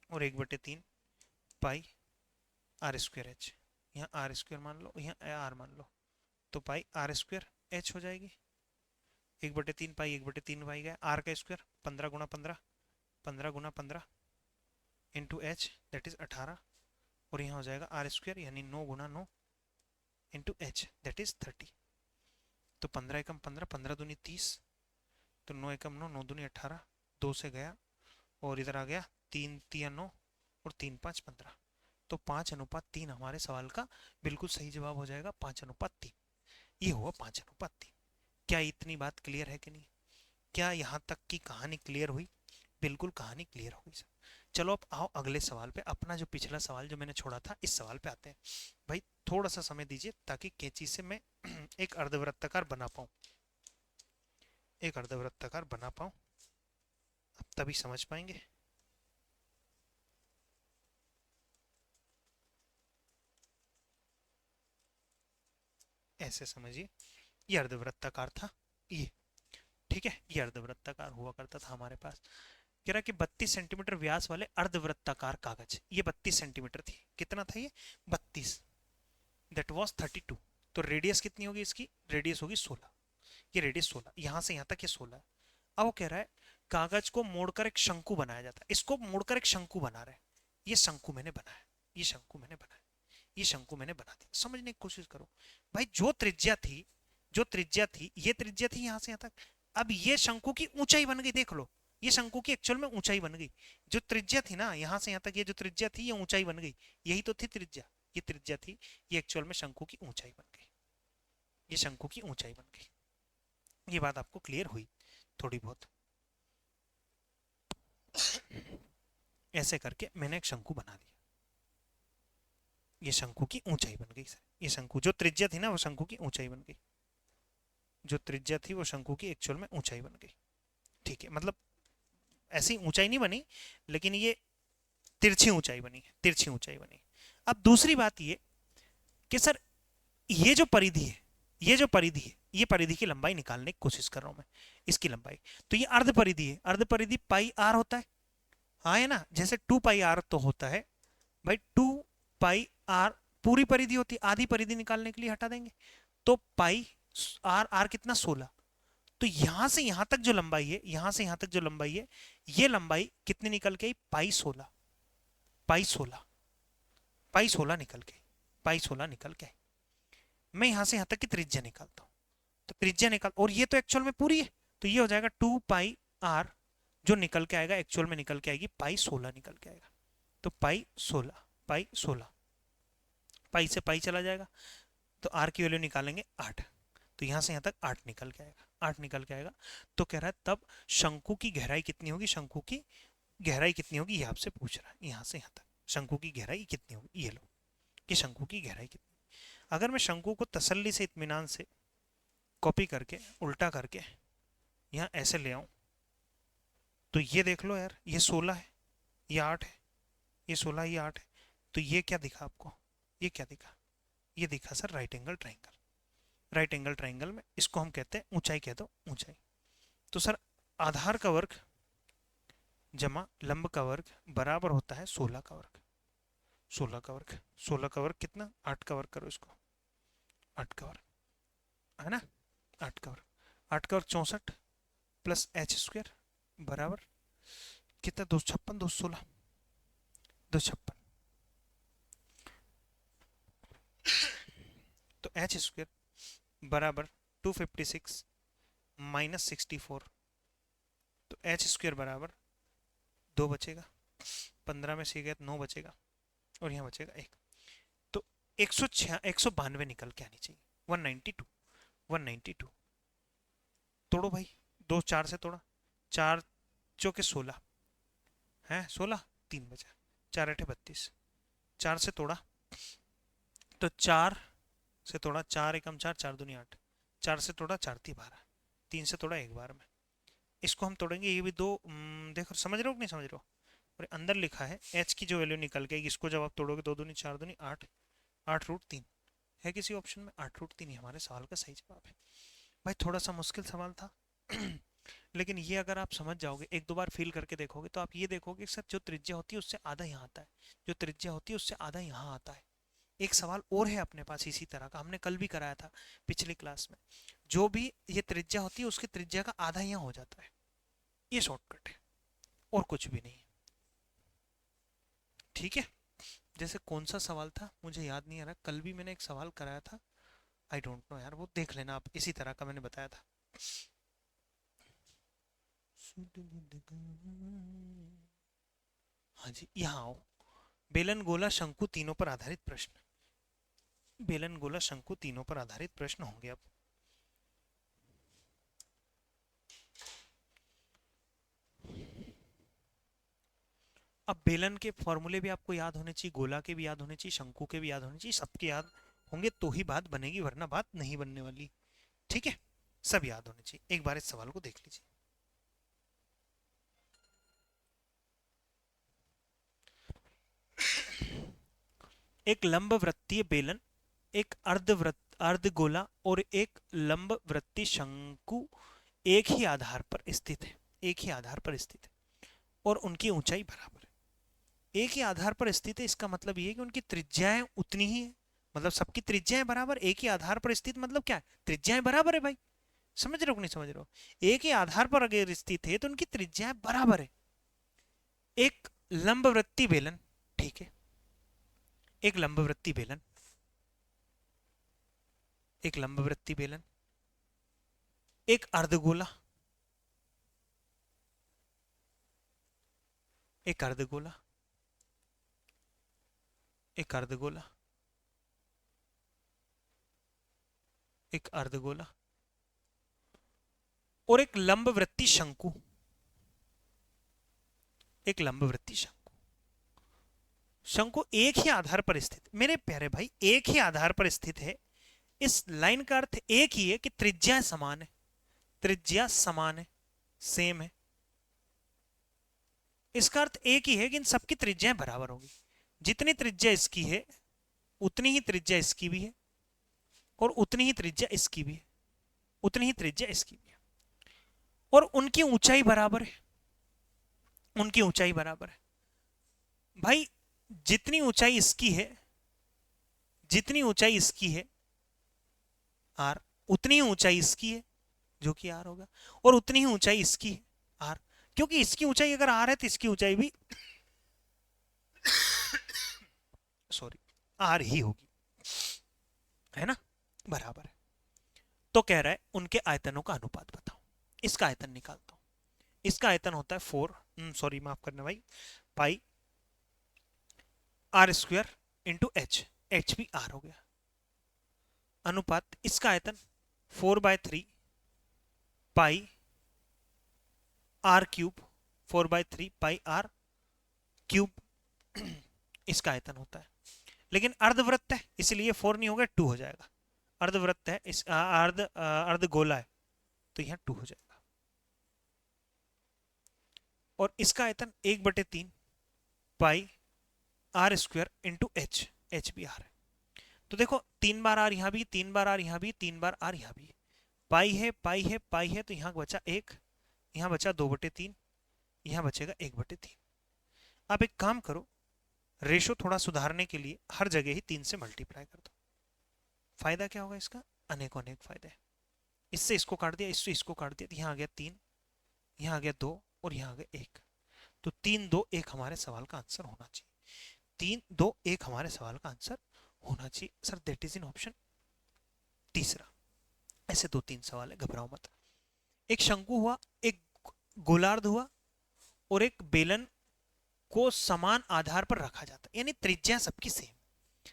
Speaker 1: और एक बटे तीन पाई आर स्क्वायर एच। यहाँ आर स्क्वायर मान लो, यहाँ आर मान लो, तो पाई आर स्क्वायर एच हो जाएगी। एक बटे तीन पाई, एक बटे तीन पाई गया, आर का square 15 Guna 15, 15 Guna 15 into h that is 18, और यहाँ हो जाएगा आर स्क्वायर यानी 9 गुना 9 इंटू एच दैट इज 30। तो 15 एकम 15, 15 दूनी 30, तो 9 एकम 9, 9 दूनी 18, 2 से गया और इधर आ गया 3 तिया 9 और 3 5 15। तो 5:3 हमारे सवाल का बिल्कुल सही जवाब हो जाएगा, 5:3। ये हुआ 5:3। क्या इतनी बात क्लियर है कि नहीं? क्या यहाँ तक की कहानी क्लियर हुई? बिल्कुल कहानी क्लियर हो गई सर। चलो अब आओ अगले सवाल पे, अपना जो पिछला सवाल जो मैंने छोड़ा था, इस सवाल पे आते हैं। भाई थोड़ा सा समय दीजिए ताकि कैंची से मैं एक अर्धवृत्ताकार बना पाऊं, एक अर्धवृत्ताकार बना पाऊं, अब तभी समझ पाएंगे। ऐसे समझिए, ये अर्धवृत्ताकार था, ये ठीक है, ये अर्धवृत्ताकार हुआ करता था हमारे पास। कह रहा कि 32 सेंटीमीटर व्यास वाले अर्धवृत्ताकार कागज, ये 32 सेंटीमीटर थी। कितना था ये? 32, दैट वाज 32। तो रेडियस कितनी होगी इसकी? रेडियस होगी 16। ये रेडियस 16, यहां से यहां तक ये 16 है। अब वो कह रहा है कागज को मोड़कर एक शंकु बनाया जाता है, इसको मोड़कर एक शंकु बना रहे हैं। ये शंकु मैंने बनाया, ये शंकु मैंने बनाया, ये शंकु मैंने बना दिया। समझने की कोशिश करो भाई, जो त्रिज्या थी, जो त्रिज्या थी, ये त्रिज्या थी यहां से यहां तक। अब ये शंकु की ऊंचाई बन गई, देख लो, ये शंकु की एक्चुअल में ऊंचाई बन गई। जो त्रिज्या थी ना यहां से यहां तक, ये जो त्रिज्या थी ये ऊंचाई बन गई। यही तो थी त्रिज्या, ये त्रिज्या थी, ये एक्चुअल में शंकु की ऊंचाई बन गई, ये शंकु की ऊंचाई बन गई। ये बात आपको क्लियर हुई थोड़ी बहुत? ऐसे करके मैंने एक शंकु बना दिया, ये शंकु की ऊंचाई बन गई सर। ये शंकु जो त्रिज्या थी ना वो शंकु की ऊंचाई बन गई, जो त्रिज्या थी वो शंकु की एक्चुअल में ऊंचाई बन गई। ठीक है, मतलब ऐसी ऊंचाई नहीं बनी, लेकिन ये तिरछी ऊंचाई बनी, तिरछी ऊंचाई बनी। अब दूसरी बात ये कि सर ये जो परिधि है, ये जो परिधि है, ये परिधि की लंबाई निकालने की कोशिश कर रहा हूं मैं, इसकी लंबाई। तो ये अर्ध परिधि है, अर्ध परिधि पाई आर होता है, हाँ है ना? जैसे 2 पाई आर तो होता है भाई, 2 पाई आर पूरी परिधि होती है, आधी परिधि निकालने के लिए हटा देंगे। तो पाई आर, आर कितना? 16। तो यहां से यहां तक जो लंबाई है, यहां से यहां तक जो लंबाई है, ये लंबाई कितनी निकल के आई? पाई 16, पाई 16, पाई 16 निकल के, पाई 16 निकल के। मैं यहां से यहां तक की त्रिज्या निकालता हूं, तो त्रिज्या निकाल, और ये तो एक्चुअल में पूरी है, तो ये हो जाएगा 2 पाई आर, जो निकल के आएगा एक्चुअल में निकल के आएगी पाई 16 निकल के आएगा। तो पाई 16, पाई 16, पाई से पाई चला जाएगा, तो आर की वैल्यू निकालेंगे 8, तो यहां से यहां तक 8 निकल के आएगा, 8 निकल के आएगा। तो कह रहा है तब शंकु की गहराई कितनी होगी? शंकु की गहराई कितनी होगी ये आपसे पूछ रहा है, यहां से यहां तक शंकु की गहराई कितनी होगी? ये लो कि शंकु की गहराई कितनी। अगर मैं शंकु को तसल्ली से, इत्मीनान से कॉपी करके उल्टा करके यहाँ ऐसे ले आऊं, तो ये देख लो यार, ये 16 है, ये 8 है, ये 16, ये 8 है। तो ये क्या दिखा आपको? ये क्या दिखा? ये दिखा sir right angle triangle. Right angle triangle में इसको हम कहते हैं ऊंचाई, कह दो ऊंचाई। तो सर आधार का वर्ग जमा लंब का वर्ग बराबर होता है 16 का वर्ग। 16 का वर्ग, 16 का वर्ग कितना? 8 का वर्ग करो इसको, 8 का वर्ग है ना, 8 का वर्ग, 8 का वर्ग 64 प्लस एच स्क्वायर बराबर कितना? 256, 216, 256। तो एच स्क्वायर बराबर 256 माइनस 64, तो एच स्क्वायर बराबर 2 बचेगा, 15 में से गया 9 बचेगा, और यहाँ बचेगा 1। तो 192 निकल के आनी चाहिए। 192, 192। तोड़ो भाई, 2 4 से तोड़ा, 4 चौके 16 है, 16, 3 बचा, 4 8 32, 4 से तोड़ा तो 4 से तोड़ा, 4 एकम 4, 4 दूनी 8, 4 से तोड़ा 4 3 12, 3 से तोड़ा एक बार में। इसको हम तोड़ेंगे, ये भी दो, देखो समझ रहे हो कि नहीं समझ रहे हो। और अंदर लिखा है एच की जो वैल्यू निकल के, इसको जब आप तोड़ोगे 2 दूनी 4 दूनी 8, 8√3 है किसी ऑप्शन में, 8√3 ही हमारे सवाल का सही जवाब है। भाई थोड़ा सा मुश्किल सवाल था लेकिन ये अगर आप समझ जाओगे, एक दो बार फील करके देखोगे, तो आप ये देखोगे सर जो त्रिज्या होती है उससे आधा यहाँ आता है, जो त्रिज्या होती है उससे आधा यहाँ आता है। एक सवाल और है अपने पास इसी तरह का, हमने कल भी कराया था पिछली क्लास में। जो भी ये त्रिज्या होती है उसकी त्रिज्या का आधा यहाँ हो जाता है। ये शॉर्टकट है और कुछ भी नहीं। ठीक है, जैसे कौन सा सवाल था मुझे याद नहीं आ रहा, कल भी मैंने एक सवाल कराया था, आई डोंट नो यार, वो देख लेना आप, इसी तरह का मैंने बताया था। हाँ जी, यहाँ आओ। बेलन गोला शंकु तीनों पर आधारित प्रश्न, बेलन गोला शंकु तीनों पर आधारित प्रश्न होंगे अब। अब बेलन के फॉर्मूले भी आपको याद होने चाहिए, गोला के भी याद होने चाहिए, शंकु के भी याद होने चाहिए, सबके याद होंगे तो ही बात बनेगी, वरना बात नहीं बनने वाली। ठीक है, सब याद होने चाहिए। एक बार इस सवाल को देख लीजिए। एक लंब वृत्तीय बेलन, एक अर्धगोला और एक लंब वृत्तीय शंकु एक ही आधार पर स्थित है, एक ही आधार पर स्थित है और उनकी ऊंचाई बराबर है। एक ही आधार पर स्थित है, इसका मतलब ये है कि उनकी त्रिज्याएं उतनी ही है, मतलब सबकी त्रिज्याएं बराबर। एक ही आधार पर स्थित मतलब क्या है, त्रिज्याएं बराबर है भाई। समझ रहे हो कि नहीं समझ रहे हो। एक ही आधार पर अगर स्थित है तो उनकी त्रिज्याएं बराबर है। एक लंबवृत्तीय बेलन, ठीक है, एक लंबवृत्तीय बेलन, एक लंबवृत्तीय बेलन, एक अर्धगोला, एक अर्धगोला, एक अर्धगोला, एक अर्धगोला और एक लंबवृत्तीय शंकु, एक लंबवृत्तीय शंकु। शंकु एक ही आधार पर स्थित, मेरे प्यारे भाई एक ही आधार पर स्थित है। इस लाइन का अर्थ एक ही है कि त्रिज्या समान है, त्रिज्या समान है, सेम है। इसका अर्थ एक ही है कि इन सबकी त्रिज्याएं बराबर होगी। जितनी त्रिज्या इसकी है उतनी ही त्रिज्या इसकी भी है, और उतनी ही त्रिज्या इसकी भी है, उतनी ही त्रिज्या इसकी भी है, और उनकी ऊंचाई बराबर है, उनकी ऊंचाई बराबर है। भाई जितनी ऊंचाई इसकी है, जितनी ऊंचाई इसकी है आर, उतनी ही ऊंचाई इसकी है जो कि आर होगा, और उतनी ही ऊंचाई इसकी है आर, क्योंकि इसकी ऊंचाई अगर आर है तो इसकी ऊंचाई भी सॉरी आर ही होगी, है ना, बराबर है। तो कह रहा है उनके आयतनों का अनुपात बताओ। इसका आयतन निकालता हूं। इसका आयतन होता है 4, सॉरी माफ करना भाई, pi are square into H, H भी आर हो गया, अनुपात इसका आयतन 4/3 pi are cube, 4/3 pi are cube इसका आयतन होता है। लेकिन अर्धवृत्त है इसलिए 4 नहीं होगा, 2 हो जाएगा। अर्धवृत्त है, इस अर्धगोला है तो यहाँ 2 हो जाएगा। और इसका आयतन 1/3 pi are square into H, H भी आर है। तो देखो 3 बार आर यहाँ भी, 3 बार आर यहाँ भी, 3 बार आर यहाँ भी, पाई है पाई है पाई है, तो यहाँ बचा 1, यहाँ बचा 2/3, यहाँ बचेगा 1/3। आप एक काम करो, रेशो थोड़ा सुधारने के लिए हर जगह ही 3 से मल्टीप्लाई कर दो। फायदा क्या होगा इसका, अनेकों अनेक फायदे। इससे इसको काट दिया, इससे इसको काट दिया, यहाँ आ गया 3, यहाँ आ गया 2 और यहाँ आ गया 1। तो 3 2 1 हमारे सवाल का आंसर होना चाहिए। 3 2 1 हमारे सवाल का आंसर होना चाहिए sir, that is in option तीसरा। ऐसे 2 3 सवाल है, घबराओ मत। एक शंकु हुआ, एक गोलार्ध हुआ और एक बेलन को समान आधार पर रखा जाता है, यानी त्रिज्या सबकी सेम,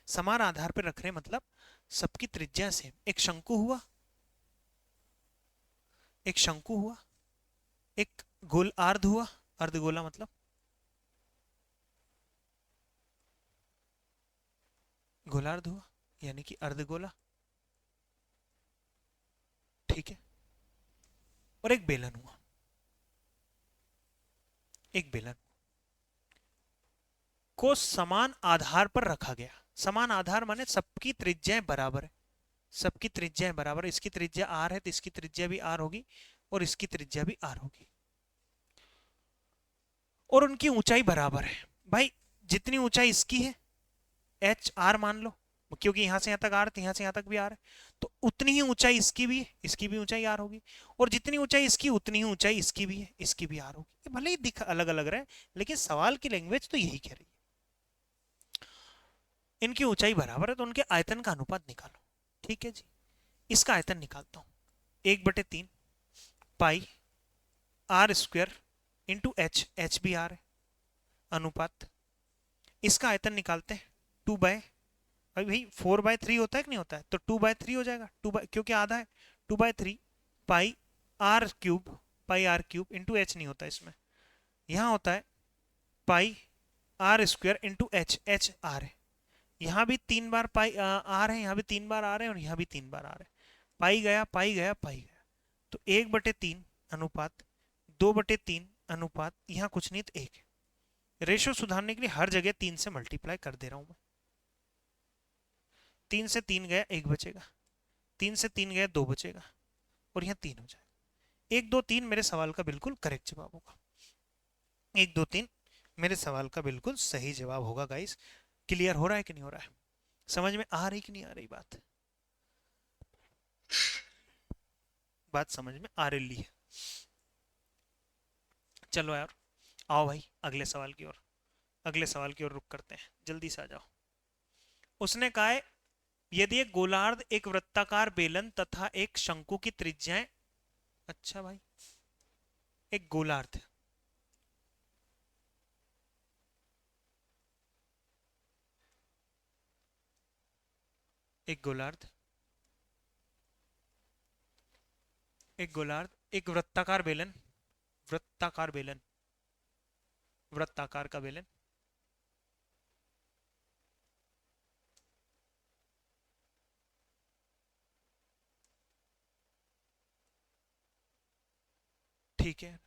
Speaker 1: समान आधार पर रख रहे हैं मतलब सबकी त्रिज्या सेम। एक शंकु हुआ, एक शंकु हुआ, एक गोल अर्ध हुआ, अर्धगोला मतलब गोलार्ध हुआ, यानी कि अर्धगोला, ठीक है। और एक बेलन हुआ, एक बेलन को समान आधार पर रखा गया। समान आधार माने सबकी त्रिज्याएं बराबर है, सबकी त्रिज्याएं बराबर है। इसकी त्रिज्या आर है तो इसकी त्रिज्या भी आर होगी और इसकी त्रिज्या भी आर होगी, और उनकी ऊंचाई बराबर है। भाई जितनी ऊंचाई इसकी है एच आर मान लो, क्योंकि यहां से यहां तक आर, तो यहां से यहां तक भी आर है, तो उतनी ही ऊंचाई इसकी भी है, इसकी भी ऊंचाई आर होगी। और जितनी ऊंचाई इसकी उतनी ही ऊंचाई इसकी भी है, इसकी भी आर होगी। भले ही दिख अलग अलग रहे, लेकिन सवाल की लैंग्वेज तो यही कह रही है। इनकी ऊंचाई बराबर है तो उनके आयतन का अनुपात निकालो। ठीक है जी, इसका आयतन निकालता हूं, 1/3 pi are square into H, H भी आर है, अनुपात। इसका आयतन निकालते हैं, 2 बाय, अभी भाई 4/3 होता है कि नहीं होता है, तो 2/3 हो जाएगा, क्योंकि आधा है, 2/3 pi are cube, pi are cube into h नहीं होता इसमें, यहाँ होता है pi are square into H, H r है। यहाँ भी 3 बार पाई आर है, यहाँ भी 3 बार आर है, और यहाँ भी 3 बार आर है। पाई गया, पाई गया, पाई गया, तो 1/3 अनुपात 2/3 अनुपात, यहाँ कुछ नहीं तो 1 है। रेशो सुधारने के लिए हर जगह 3 से मल्टीप्लाई कर दे रहा हूं मैं। 3 से 3 गया 1 बचेगा, 3 से 3 गया 2 बचेगा, और यहाँ 3 हो जाएगा। 1 2 3 मेरे सवाल का बिल्कुल करेक्ट जवाब होगा। 1 2 3 मेरे सवाल का बिल्कुल सही जवाब होगा गाइस। क्लियर हो रहा है कि नहीं हो रहा है, समझ में आ रही कि नहीं आ रही बात, बात समझ में आ रही है। चलो यार, आओ भाई अगले सवाल की ओर, अगले सवाल की ओर रुक करते हैं, जल्दी से आ जाओ। उसने कहा है यदि एक गोलार्ध, एक वृत्ताकार बेलन तथा एक शंकु की त्रिज्याएं, अच्छा भाई, एक गोलार्ध, एक गोलार्ध, एक गोलार्ध, एक वृत्ताकार बेलन, वृत्ताकार बेलन, वृत्ताकार का बेलन, ठीक है।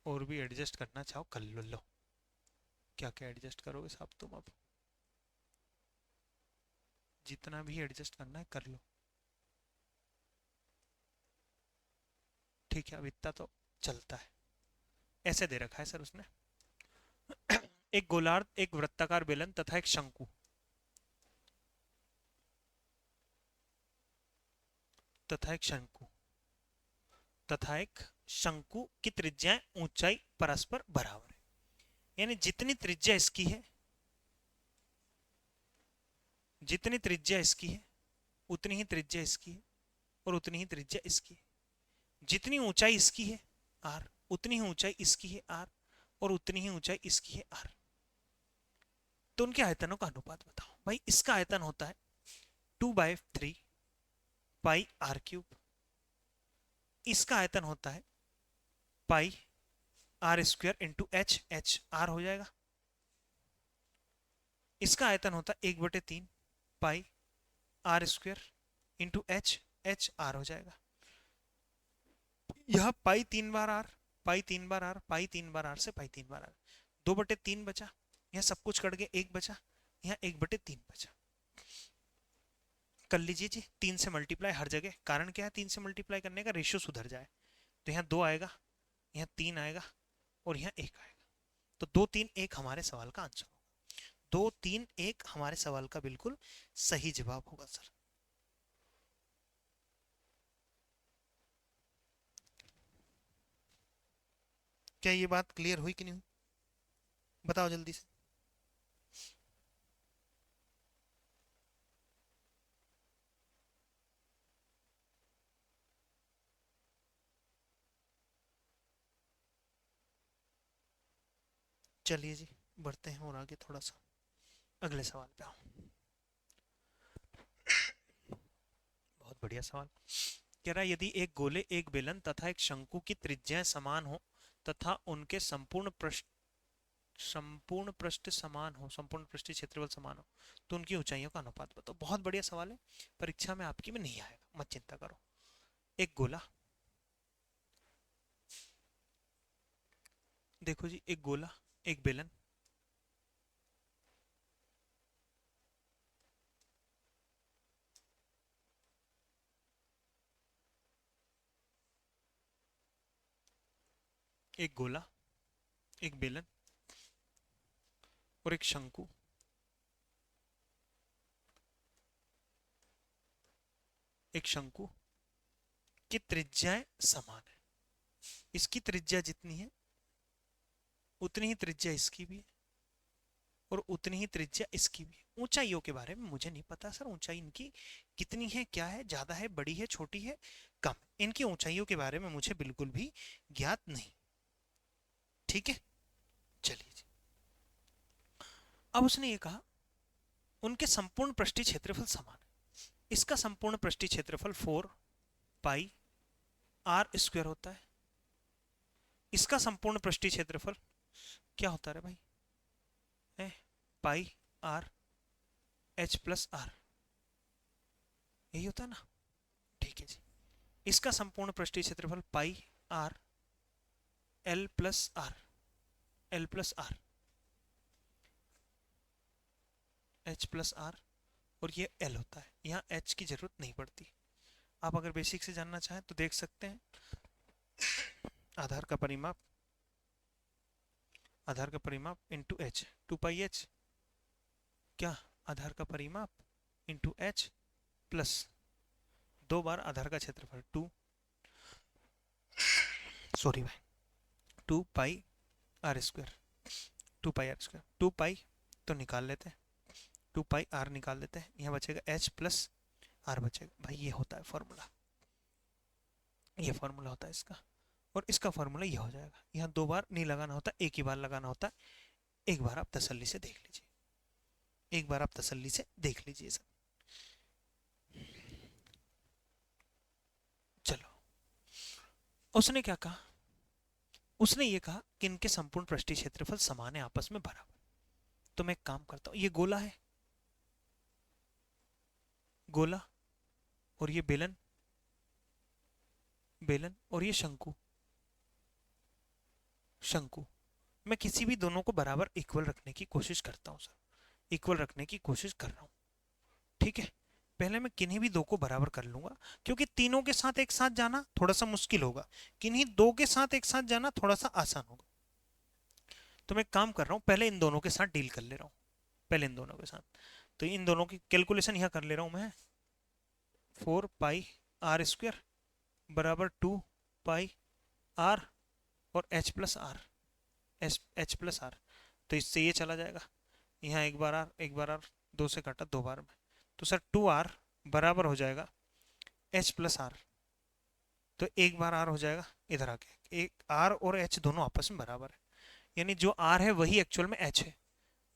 Speaker 1: और भी एडजस्ट करना चाहो कर लो, क्या क्या एडजस्ट करोगे साहब तुम, अब जितना भी एडजस्ट करना है कर लो, ठीक है। अब इतना तो चलता है। ऐसे दे रखा है सर उसने, एक गोलार्ध, एक वृत्ताकार बेलन तथा एक शंकु, तथा एक शंकु, तथा एक शंकु की त्रिज्याएं ऊंचाई परस्पर बराबर है, यानी जितनी त्रिज्या इसकी है, जितनी त्रिज्या इसकी है उतनी ही त्रिज्या इसकी है, और उतनी ही त्रिज्या इसकी है। जितनी ऊंचाई इसकी है आर, उतनी ही ऊंचाई इसकी है आर, और उतनी ही ऊंचाई इसकी है आर। तो उनके आयतनों का अनुपात बताओ। भाई इसका आयतन होता है 2/3 पाई आर क्यूब, इसका आयतन होता है pi are square into H, H r हो जाएगा। इसका आयतन होता है 1/3 pi are square into H, H r हो जाएगा। यह पाई 3 बार आर, पाई 3 बार आर, पाई 3 बार आर से पाई 3 बार आर, 2/3 बचा, यह सब कुछ कट गया 1 बचा, यहाँ 1/3 बचा। कर लीजिए जी 3 से मल्टीप्लाई हर जगह, कारण क्या है 3 से मल्टीप्लाई करने का, रेशियो सुधर जाए। तो यहाँ 2 आएगा, यहाँ 3 आएगा, और यहाँ 1 आएगा। तो 2 3 1 हमारे सवाल का आंसर होगा। 2 3 1 हमारे सवाल का बिल्कुल सही जवाब होगा सर। क्या ये बात क्लियर हुई कि नहीं हुई, बताओ जल्दी से। चलिए जी, बढ़ते हैं और आगे थोड़ा सा अगले सवाल पे आओ। बहुत बढ़िया सवाल कह रहा है, यदि एक गोले, एक बेलन तथा एक शंकु की त्रिज्याएं समान हो तथा उनके संपूर्ण पृष्ठ समान हो, संपूर्ण पृष्ठीय क्षेत्रफल समान हो, तो उनकी ऊंचाइयों का अनुपात बताओ। बहुत बढ़िया सवाल है, परीक्षा में आपकी में नहीं आएगा, मत चिंता करो। एक गोला, देखो जी, एक गोला, एक बेलन, एक गोला, एक बेलन और एक शंकु, एक शंकु की त्रिज्याएं समान है। इसकी त्रिज्या जितनी है उतनी ही त्रिज्या इसकी भी है और उतनी ही त्रिज्या इसकी भी है। ऊंचाइयों के बारे में मुझे नहीं पता सर, ऊंचाई इनकी कितनी है, क्या है, ज्यादा है, बड़ी है, छोटी है, कम, इनकी ऊंचाइयों के बारे में मुझे बिल्कुल भी ज्ञात नहीं। ठीक है, चलिए जी। अब उसने ये कहा उनके संपूर्ण पृष्ठीय क्षेत्रफल समान है। इसका संपूर्ण पृष्ठीय क्षेत्रफल 4 पाई आर स्क्वायर होता है। इसका संपूर्ण पृष्ठीय क्षेत्रफल क्या होता है भाई, है pi are h plus are, यही होता है ना। ठीक है जी, इसका संपूर्ण पृष्ठीय क्षेत्रफल pi r l plus r, l plus r, h plus r, और ये एल होता है। यहाँ एच की जरूरत नहीं पड़ती। आप अगर बेसिक से जानना चाहें तो देख सकते हैं, आधार का परिमाप, आधार का परिमाप इंटू एच, 2 पाई एच, क्या आधार का परिमाप इंटू एच प्लस 2 बार आधार का क्षेत्रफल 2, सॉरी भाई, 2 pi are square, 2 pi are square, 2 pi तो निकाल लेते हैं, 2 पाई आर निकाल देते हैं, यहाँ बचेगा एच प्लस आर बचेगा। भाई ये होता है फॉर्मूला, ये फॉर्मूला होता है इसका, और इसका फॉर्मूला ये हो जाएगा। यहाँ 2 बार नहीं लगाना होता, एक ही बार लगाना होता है। एक बार आप तसल्ली से देख लीजिए, एक बार आप तसल्ली से देख लीजिए सर। चलो, उसने क्या कहा, उसने ये कहा कि इनके संपूर्ण पृष्ठीय क्षेत्रफल समान है, आपस में बराबर। तो मैं एक काम करता हूं, ये गोला है, गोला, और ये बेलन, बेलन, और ये शंकु, शंकु, मैं किसी भी दोनों को बराबर इक्वल रखने की कोशिश करता हूं सर, इक्वल रखने की कोशिश कर रहा हूं। ठीक है, पहले मैं किन्हीं भी दो को बराबर कर लूंगा, क्योंकि तीनों के साथ एक साथ जाना थोड़ा सा मुश्किल होगा, किन्हीं दो के साथ एक साथ जाना थोड़ा सा आसान होगा। तो मैं काम कर रहा हूं, पहले इन दोनों के साथ डील कर ले रहा हूं, पहले इन दोनों के साथ। तो इन दोनों की कैलकुलेशन यहां कर ले रहा हूं मैं, 4 पाई आर स्क्वायर बराबर 2 पाई आर और h plus r, h plus r, तो इससे ये चला जाएगा, यहाँ एक बार आर, एक बार आर, 2 से काटा 2 बार में, तो सर 2 आर बराबर हो जाएगा एच प्लस आर, तो एक बार आर हो जाएगा इधर आके, एक आर और एच दोनों आपस में बराबर है, यानी जो आर है वही एक्चुअल में एच है,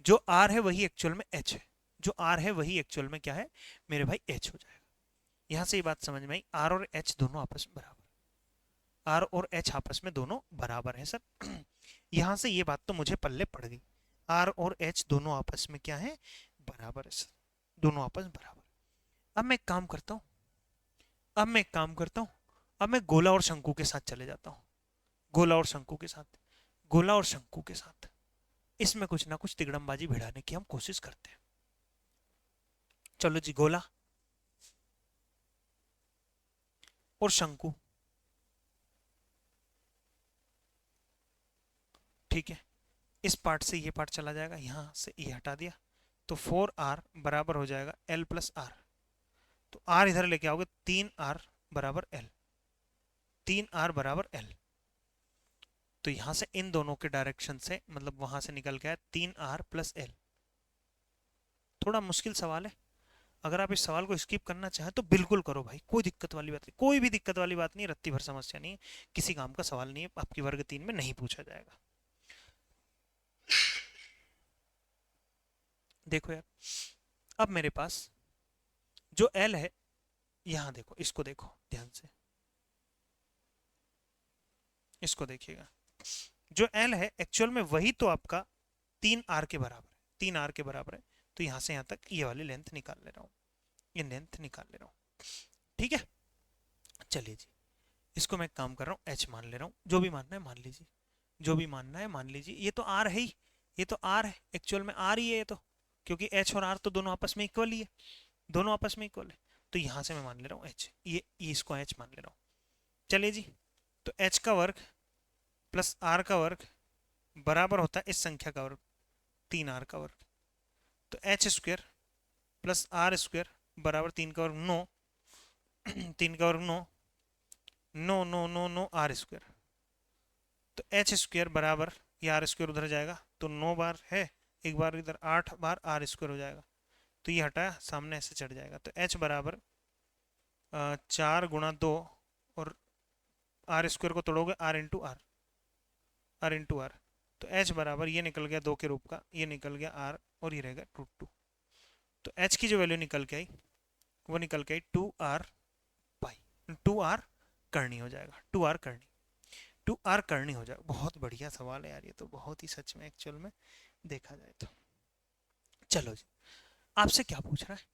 Speaker 1: जो आर है वही एक्चुअल में एच है, जो आर है वही एक्चुअल में क्या है मेरे भाई, एच हो जाएगा। यहां से ये बात समझ में आई, आर और एच दोनों आपस में बराबर, आर और एच आपस में दोनों बराबर है सर। यहां से ये बात तो मुझे पल्ले पड़ गई, आर और एच दोनों आपस में क्या है, बराबर है सर, दोनों आपस में बराबर। अब मैं एक काम करता हूं, अब मैं एक काम करता हूं, अब मैं गोला और शंकु के साथ चले जाता हूं, गोला और शंकु के साथ, गोला और शंकु के साथ इसमें कुछ ना कुछ तिगड़मबाजी भिड़ाने की हम कोशिश करते हैं। चलो जी, गोला और शंकु, ठीक है, इस पार्ट से ये पार्ट चला जाएगा, यहां से ये हटा दिया, तो 4r बराबर हो जाएगा l प्लस आर, तो r इधर लेके आओगे, 3r बराबर l, 3r बराबर l, तो यहां से इन दोनों के डायरेक्शन से मतलब वहां से निकल गया 3r प्लस l। थोड़ा मुश्किल सवाल है, अगर आप इस सवाल को स्किप करना चाहें तो बिल्कुल करो भाई, कोई दिक्कत वाली बात नहीं, कोई भी दिक्कत वाली बात नहीं, रत्ती भर समस्या नहीं है, किसी काम का सवाल नहीं है, आपकी वर्ग 3 में नहीं पूछा जाएगा। देखो यार, अब मेरे पास जो एल है, यहां देखो, इसको देखो ध्यान से, इसको देखिएगा। जो एल है एक्चुअल में वही तो आपका 3 आर के बराबर है, 3 आर के बराबर है। तो यहां से यहां तक ये वाली लेंथ निकाल ले रहा हूं, ये लेंथ निकाल ले रहा हूं। ठीक है, चलिए जी, इसको मैं एक काम कर रहा हूँ, एच मान ले रहा हूँ, जो भी मानना है मान लीजिए, जो भी मानना है मान लीजिए। ये तो आर है ही, ये तो आर है, एक्चुअल में आर ही है ये तो, क्योंकि एच और आर तो दोनों आपस में इक्वल ही है, दोनों आपस में इक्वल है। तो यहां से मैं मान ले रहा हूँ एच, ये इसको एच मान ले रहा हूँ। चलिए जी, तो एच का वर्ग प्लस आर का वर्ग बराबर होता है इस संख्या का वर्ग, 3 आर का वर्ग। तो h square plus r square बराबर 3 का वर्ग 9, 3 का वर्ग 9, 9 9 9 9 आर स्क्वेयर। तो एच स्क्वेयर बराबर, ये आर स्क्वेयर उधर जाएगा तो 9 बार है, एक बार इधर 8 बार आर स्क्वेयर हो जाएगा। तो ये हटाया, सामने ऐसे चढ़ जाएगा। तो एच बराबर 4 गुणा 2, और आर स्क्वेयर को तोड़ोगे R into are, are into R. तो एच बराबर ये निकल गया 2 के रूप का, ये निकल गया आर, और ये रहेगा √2। तो एच की जो वैल्यू निकल के आई वो निकल के आई 2r पाई, 2r करनी हो जाएगा, 2r करनी, 2r करनी हो जाएगा। बहुत बढ़िया सवाल है यार ये तो, बहुत ही सच में एक्चुअल में देखा जाए तो। चलो जी, आपसे क्या पूछ रहा है,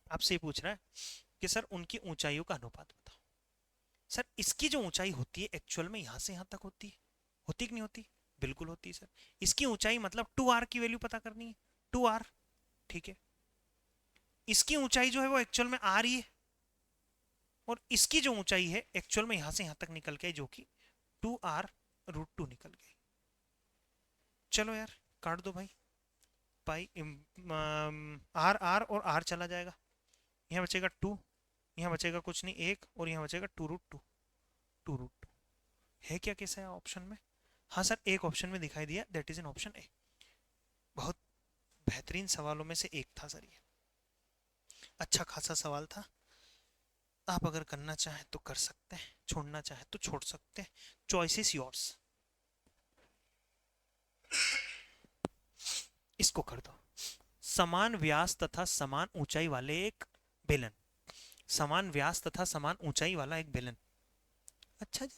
Speaker 1: आपसे ये पूछ रहा है कि सर उनकी ऊंचाइयों का अनुपात बताओ। सर इसकी जो ऊंचाई होती है एक्चुअल में यहां से यहां तक होती कि नहीं होती? बिल्कुल होती है सर। इसकी ऊंचाई मतलब 2r की वैल्यू पता करनी है, 2r, ठीक है। इसकी ऊंचाई जो है वो एक्चुअल में आर ही है, और इसकी जो ऊंचाई है एक्चुअल में यहां से यहां तक निकल के जो कि 2r√2 निकल गई। चलो यार काट दो भाई, पाई आर आर और आर चला जाएगा, यहाँ बचेगा 2, यहाँ बचेगा कुछ नहीं 1, और यहाँ बचेगा 2√2, 2√2 है क्या कैसा है ऑप्शन में? हाँ सर, एक ऑप्शन में दिखाई दिया, that is in option A. बहुत बेहतरीन सवालों में से एक था सर ये, अच्छा खासा सवाल था। आप अगर करना चाहें तो कर सकते हैं, छोड़ना चाहें तो छोड़ सकते हैं, चॉइस इज योर्स। इसको कर दो, समान व्यास तथा समान ऊंचाई वाले एक बेलन, समान व्यास तथा समान ऊंचाई वाला एक बेलन। अच्छा जी,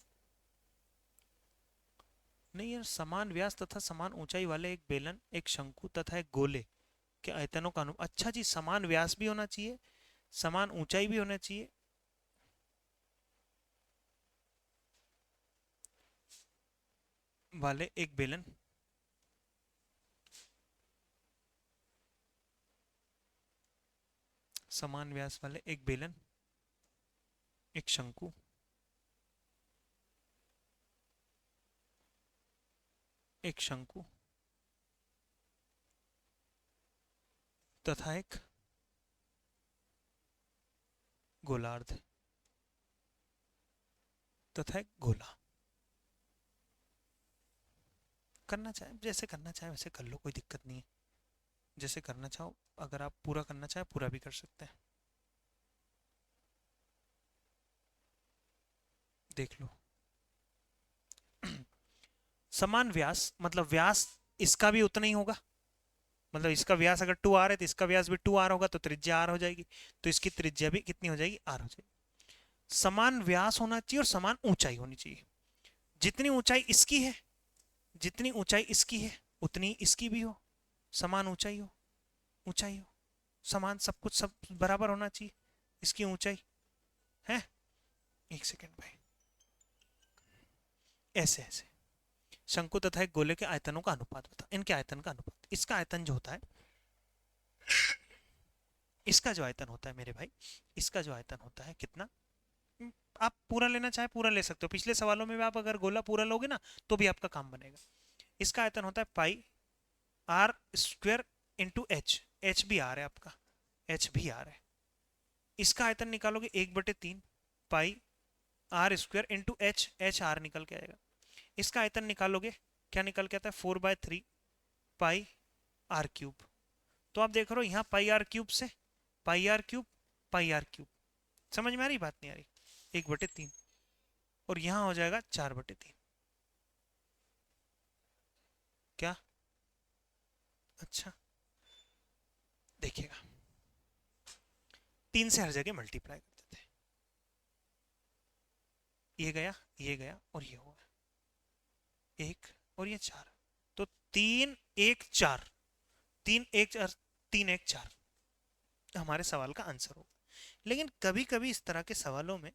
Speaker 1: नहीं यार, समान व्यास तथा समान ऊंचाई वाले एक बेलन, एक शंकु तथा एक गोले के आयतनों का अनुपात। अच्छा जी, समान व्यास भी होना चाहिए, समान ऊंचाई भी होना चाहिए, वाले एक बेलन, समान व्यास वाले एक बेलन, एक शंकु, एक शंकु तथा एक गोलार्ध तथा एक गोला। करना चाहे जैसे करना चाहे वैसे कर लो, कोई दिक्कत नहीं है, जैसे करना चाहो। अगर आप पूरा करना चाहे पूरा भी कर सकते हैं, देख लो। समान व्यास मतलब व्यास इसका भी उतना ही होगा, मतलब इसका व्यास अगर 2r है तो इसका व्यास भी 2r होगा, तो त्रिज्या r हो जाएगी, तो इसकी त्रिज्या भी कितनी हो जाएगी? r हो जाएगी। समान व्यास होना चाहिए और समान ऊंचाई होनी चाहिए। जितनी ऊंचाई इसकी है, जितनी ऊंचाई इसकी है उतनी इसकी भी हो, समान ऊंचाई हो, ऊंचाई हो, समान सब कुछ, सब बराबर होना चाहिए इसकी ऊंचाई है। एक सेकेंड भाई, ऐसे ऐसे शंकु तथा एक गोले के आयतनों का अनुपात बता, इनके आयतन का अनुपात। इसका आयतन जो होता है, इसका जो आयतन होता है मेरे भाई, इसका जो आयतन होता है कितना, आप पूरा लेना चाहे पूरा ले सकते हो, पिछले सवालों में भी आप अगर गोला पूरा लोगे ना तो भी आपका काम बनेगा। इसका आयतन होता है pi R square into H, H भी आर है आपका, एच भी आर है। इसका आयतन निकालोगे 1/3 pi R square into H, H R निकल के आएगा। इसका आयतन निकालोगे, क्या निकल के आता है? 4/3 पाई आर क्यूब। तो आप देख रहे हो यहाँ पाई आर क्यूब से pi are cube, pi are cube, समझ में आ रही बात? नहीं आ रही? 1/3, और यहाँ हो जाएगा 4/3। क्या? अच्छा, देखिएगा 3 से हर जगह मल्टीप्लाई कर देते हैं, ये गया और ये हुआ 1 और ये 4, तो 3 1 4, 3 1 4, 3 1 4 हमारे सवाल का आंसर होगा। लेकिन कभी कभी इस तरह के सवालों में,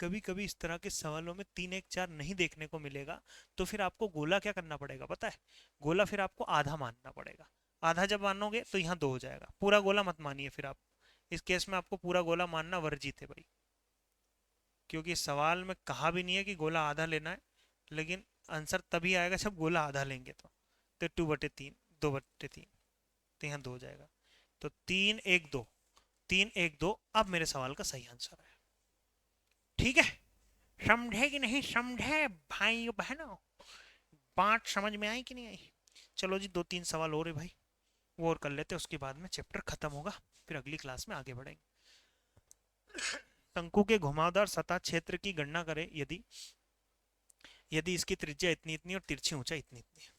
Speaker 1: कभी कभी इस तरह के सवालों में 3 1 4 नहीं देखने को मिलेगा, तो फिर आपको गोला क्या करना पड़ेगा पता है? गोला फिर आपको आधा मानना पड़ेगा। आधा जब मानोगे तो यहाँ 2 हो जाएगा, पूरा गोला मत मानिए फिर आप। इस केस में आपको पूरा गोला मानना वर्जित है भाई, क्योंकि सवाल में कहा भी नहीं है कि गोला आधा लेना है, लेकिन आंसर तभी आएगा जब गोला आधा लेंगे। तो 2/3, 2/3, तो यहाँ 2 हो जाएगा। तो 3 1 2, 3 1 2 अब मेरे सवाल का सही आंसर है। ठीक है, समझे कि नहीं समझे भाइयों बहनों? बात समझ में आई कि नहीं आई? चलो जी 2 3 सवाल और है भाई, वो और कर लेते हैं, उसके बाद में चैप्टर खत्म होगा, फिर अगली क्लास में आगे बढ़ेंगे। शंकु के घुमावदार सतह क्षेत्र की गणना करें यदि यदि इसकी त्रिज्या इतनी इतनी और तिरछी ऊंचाई इतनी इतनी है।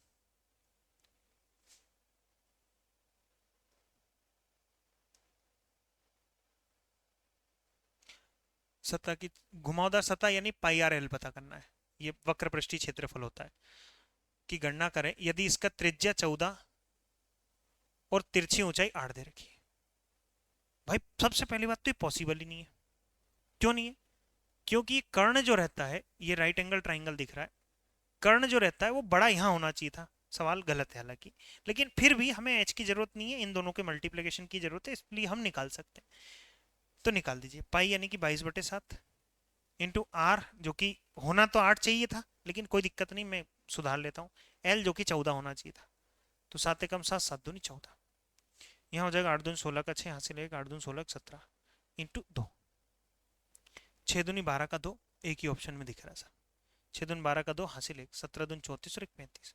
Speaker 1: सतह की घुमावदार सतह यानी पाई आर एल पता करना है, ये वक्र पृष्ठीय क्षेत्रफल होता है, की गणना करें यदि इसका त्रिज्या 14 और तिरछी ऊंचाई 8 दे रखी है। भाई सबसे पहली बात तो ये पॉसिबल ही नहीं है। क्यों नहीं है? क्योंकि ये कर्ण जो रहता है, ये राइट एंगल ट्राइंगल दिख रहा है, कर्ण जो रहता है वो बड़ा यहाँ होना चाहिए था। सवाल गलत है हालांकि, लेकिन फिर भी हमें एच की जरूरत नहीं है, इन दोनों के मल्टीप्लिकेशन की जरूरत है, इसलिए हम निकाल सकते हैं। तो निकाल दीजिए, पाई यानी कि 22/7 इंटू आर, जो कि होना तो 8 चाहिए था, लेकिन कोई दिक्कत नहीं, मैं सुधार लेता हूँ। एल जो कि 14 होना चाहिए था, तो 7 एकम 7, 7 दूनी 14, यहाँ हो जाएगा 8 दूनी 16 का 6, यहाँ से लेगा 8 दूनी 16 का 17 इंटू 2, 6 दूनी 12 का 2, एक ही ऑप्शन में दिख रहा है सर, 6 दूनी 12 का 2 हासिल 1, 17 दूनी 34 और 1 35,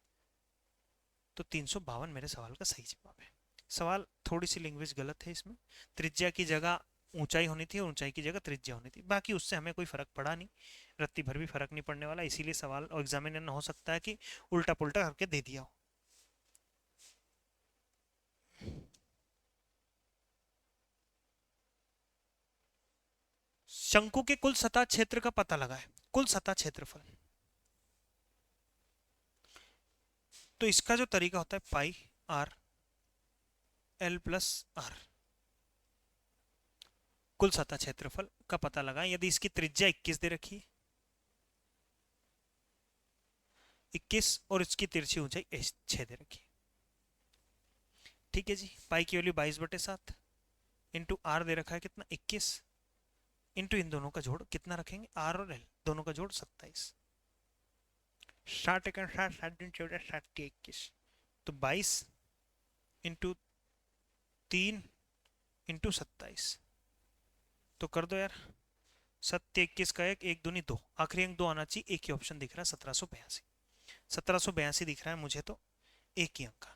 Speaker 1: तो 352 मेरे सवाल का सही जवाब है। सवाल थोड़ी सी लैंग्वेज गलत है इसमें, त्रिज्या की जगह ऊंचाई होनी थी और ऊंचाई की जगह त्रिज्या होनी थी, बाकी उससे हमें कोई फर्क पड़ा नहीं, रत्ती भर भी फर्क नहीं पड़ने वाला, इसीलिए सवाल और एग्जामिनर हो सकता है कि उल्टा पुल्टा करके दे दिया हो। शंकु के कुल सतह क्षेत्र का पता लगाए, कुल सतह क्षेत्रफल। तो इसका जो तरीका होता है pi r l plus are, कुल सतह क्षेत्रफल का पता लगाएं यदि इसकी त्रिज्या 21 दे रखी है, 21 और इसकी तिरछी ऊंचाई 6 दे रखी है। ठीक है जी, पाई की वैल्यू 22/7 इंटू आर दे रखा है कितना 21, इंटू इन दोनों का जोड़ कितना रखेंगे, आर और एल दोनों का जोड़ 27, 60 एकम 60, 7 दूनी 14, 7 21, तो 22 इंटू 3 इंटू 27, तो कर दो यार, 7 21 का 1, 1 दूनी 2, आखिरी अंक 2 आना चाहिए, एक ही ऑप्शन दिख रहा है 1782, 1782 दिख रहा है मुझे, तो एक ही अंक।